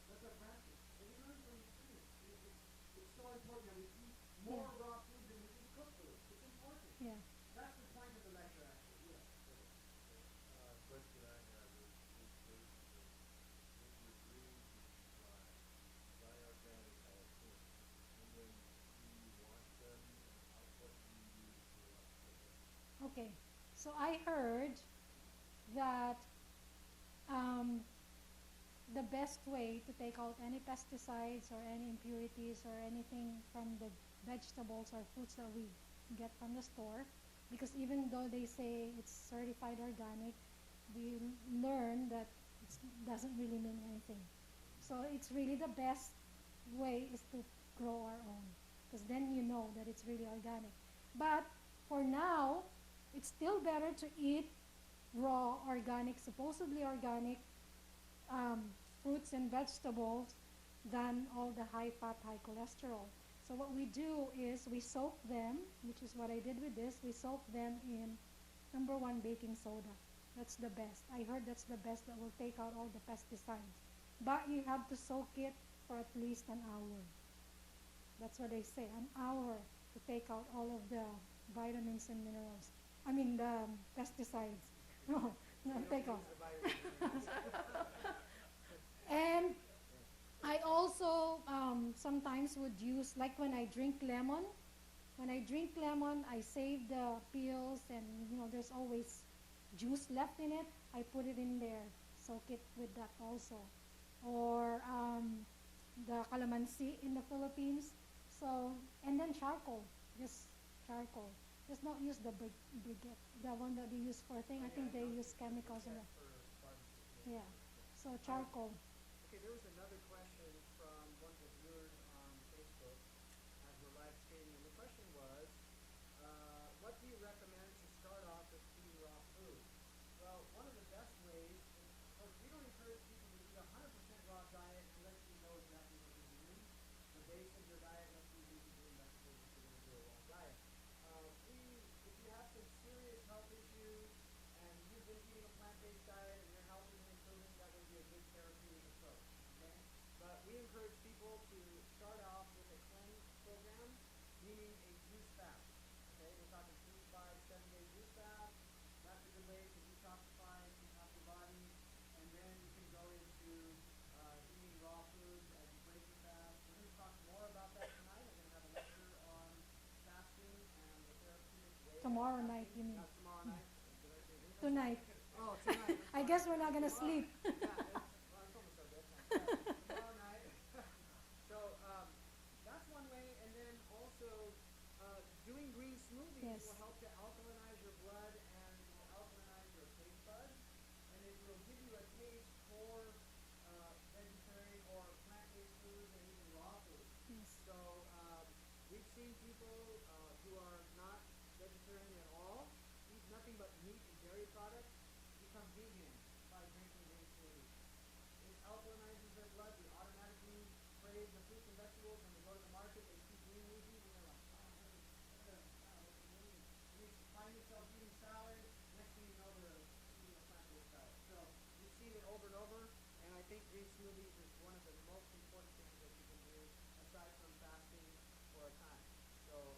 That's our practice. And we learn from experience. It's so important that we eat more Yeah. raw food than we eat cooked food. It's important. Yeah. That's the point of the lecture, actually. Yes. Question I have is basically, with your greens that you buy organic all in, and then do you wash them, and what do you use to wash them? Okay. So I heard that um, the best way to take out any pesticides or any impurities or anything from the vegetables or fruits that we get from the store, because even though they say it's certified organic, we learn that it doesn't really mean anything. So it's really the best way is to grow our own, because then you know that it's really organic. But for now, it's still better to eat raw, organic, supposedly organic um, fruits and vegetables than all the high fat, high cholesterol. So what we do is we soak them, which is what I did with this. We soak them in number one baking soda. That's the best. I heard that's the best that will take out all the pesticides. But you have to soak it for at least an hour. That's what they say, an hour to take out all of the vitamins and minerals. I mean the pesticides. No, So not you don't take use out. the vitamins. And Yes. I also sometimes would use, like when I drink lemon, I save the peels, and there's always juice left in it. I put it in there, soak it with that also. Or the calamansi in the Philippines. So, and then charcoal, just charcoal. Just not use the briquette, the one that they use for thing. Oh I yeah, think they don't use use the chemicals in briquette it. for barbecue. Yeah. So Yeah. charcoal. Okay, there was another question from one of the viewers on Facebook as we're live streaming, and the question was, what do you recommend to start off with eating raw food? Well, one of the best ways, and of course, we don't encourage people to eat a 100% raw diet unless you know exactly what you're doing. The base of your diet must be leafy green vegetables if you're going to do a raw diet. If you have some serious health issues and you've been eating a plant-based diet and your health isn't improving, that would be a good therapeutic approach. Okay? But we encourage people to start off with a cleanse program, meaning a juice fast. Okay, we're talking 3, 5, 7 day juice fast. That's a good way to detoxify, clean out your body, and then you can go into eating raw foods as you break your fast. We're going to talk more about that tonight. I'm going to have a lecture on fasting and the therapeutic way of Tomorrow night, fasting. you mean? Tomorrow night. Did I say English? Tonight. Oh, tonight. I guess we're not gonna sleep. Well, it's almost our bedtime. Tomorrow night. So that's one way, and then also doing green smoothies Yes. will help to alkalinize your blood and will alkalinize your taste buds, and it will give you a taste for vegetarian or plant-based foods and even raw foods. Yes. So we've seen people who are not vegetarian at all, eat nothing but meat and dairy products, become vegan by drinking green smoothies. It alkalinizes their blood. We automatically crave the fruits and vegetables when they go to the market. They see green leafies and they're like, wow, what's the green? And you find yourself eating salad. Next thing you know, they're eating a plant-based diet. So we've seen it over and over, and I think green smoothies is one of the most important things that you can do aside from fasting for a time. So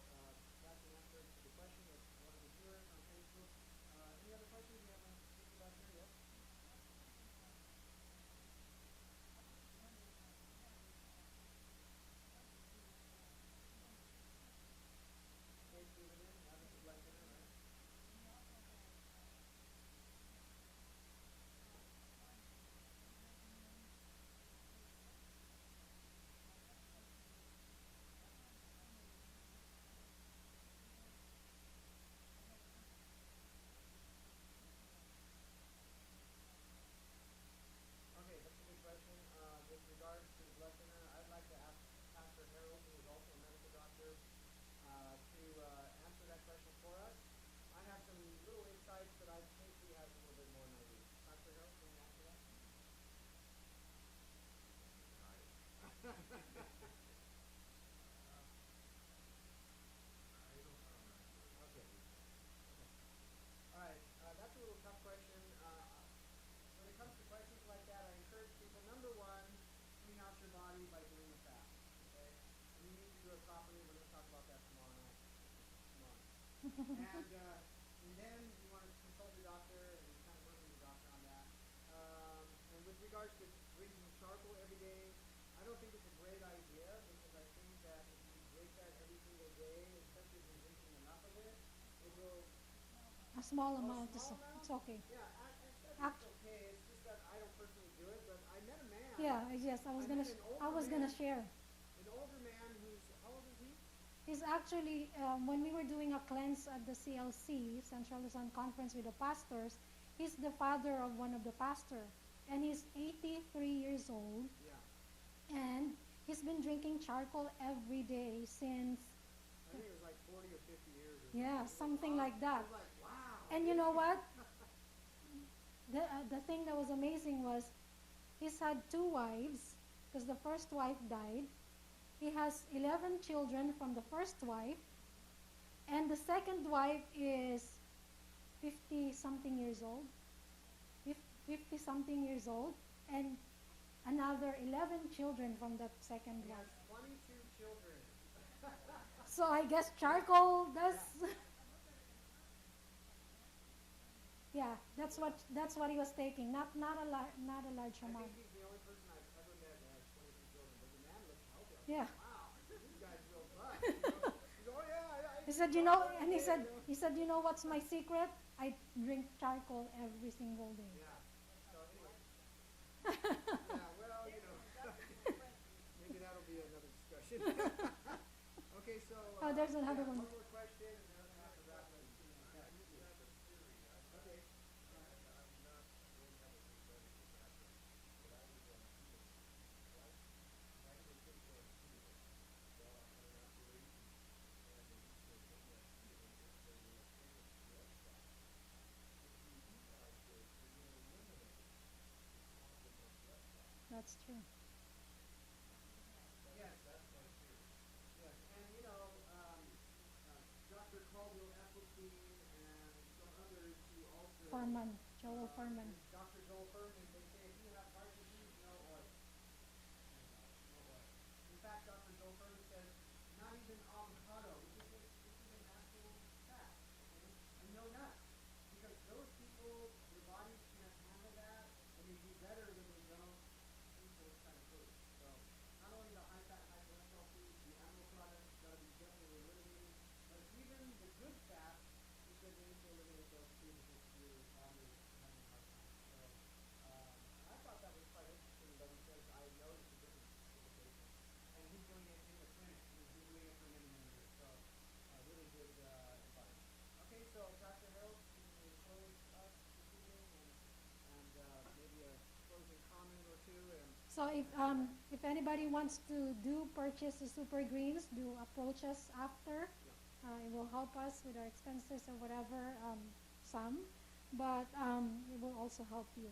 that's an answer to the question of one of the viewers on Facebook. Any other questions? You have a sister back there? Yes? Faith dividend, having a blood thinner, right? Okay, that's a good question. With regards to the blood thinner, I'd like to ask Pastor Harold, who is also a medical doctor, to answer that question for us. I have some little insights, but I think he has a little bit more than I do. Pastor Harold, can you answer that? Okay. All right, that's a little tough question. When it comes to questions like that, I encourage people, number one, clean out your body by doing a fast, okay? And you need to do it properly. We're going to talk about that tomorrow night. Tomorrow. And then you want to consult your doctor and kind of work with your doctor on that. And with regards to drinking charcoal every day, I don't think it's a great idea because I think that if you drink that every single day, especially if you're drinking enough of it, it will A small Oh, amount is small amount? it's okay. Yeah, I think Act- it's okay. It's just that I don't personally do it, but I met a man. yeah, yes, I was I gonna met an I older was gonna man, share. an older man who's how old is he? He's actually, when we were doing a cleanse at the CLC, Central Luzon Conference with the pastors, he's the father of one of the pastor, and he's 83 years old, Yeah, and he's been drinking charcoal every day since, I think it was like 40 or 50 years. Or yeah, something like I that. was like, wow. And you know what? The thing that was amazing was he's had two wives because the first wife died. He has 11 children from the first wife, and the second wife is 50 something years old. 50 something years old, and another 11 children from that second He has wife. 22 children. So I guess charcoal does. Yeah, that's what he was taking. Not a large I amount. think he's the only person I've Yeah. Wow, this guy's real buff. He goes, oh yeah, I He eat said, raw every and he day, said, you know what's my secret? I drink charcoal every single day. Yeah. So anyway, yeah. Well, maybe that'll be another discussion. Okay, so Oh, there's another yeah, one. one more question, and then we'll have to wrap it. Yeah. Okay. That's true. Yes. Yes. And Dr. Caldwell Esselstyn and some others who also Furman, Joel Furman. and Dr. Joel Furman, they say if you have heart disease, no oil. No oil. In fact, Dr. Joel Furman says not even avocado, which is a natural fat, okay? And no nuts. Because those people, their bodies can't handle that, and they do better when they don't eat those kind of foods. So not only the high fat, high cholesterol foods, the animal products gotta be definitely eliminated, but even the good fats, he said we need to eliminate those too because your body is having a hard time. So and I thought that was quite interesting that he says I noticed the difference in the patient. And he's doing it in the clinic. He's been doing it for many, many years. So really good advice. Okay, so Pastor Harold, can you close us this evening and maybe a closing comment or two and So if anybody wants to do purchase the super greens, do approach us after. yeah. It will help us with our expenses or whatever, some, but it will also help you.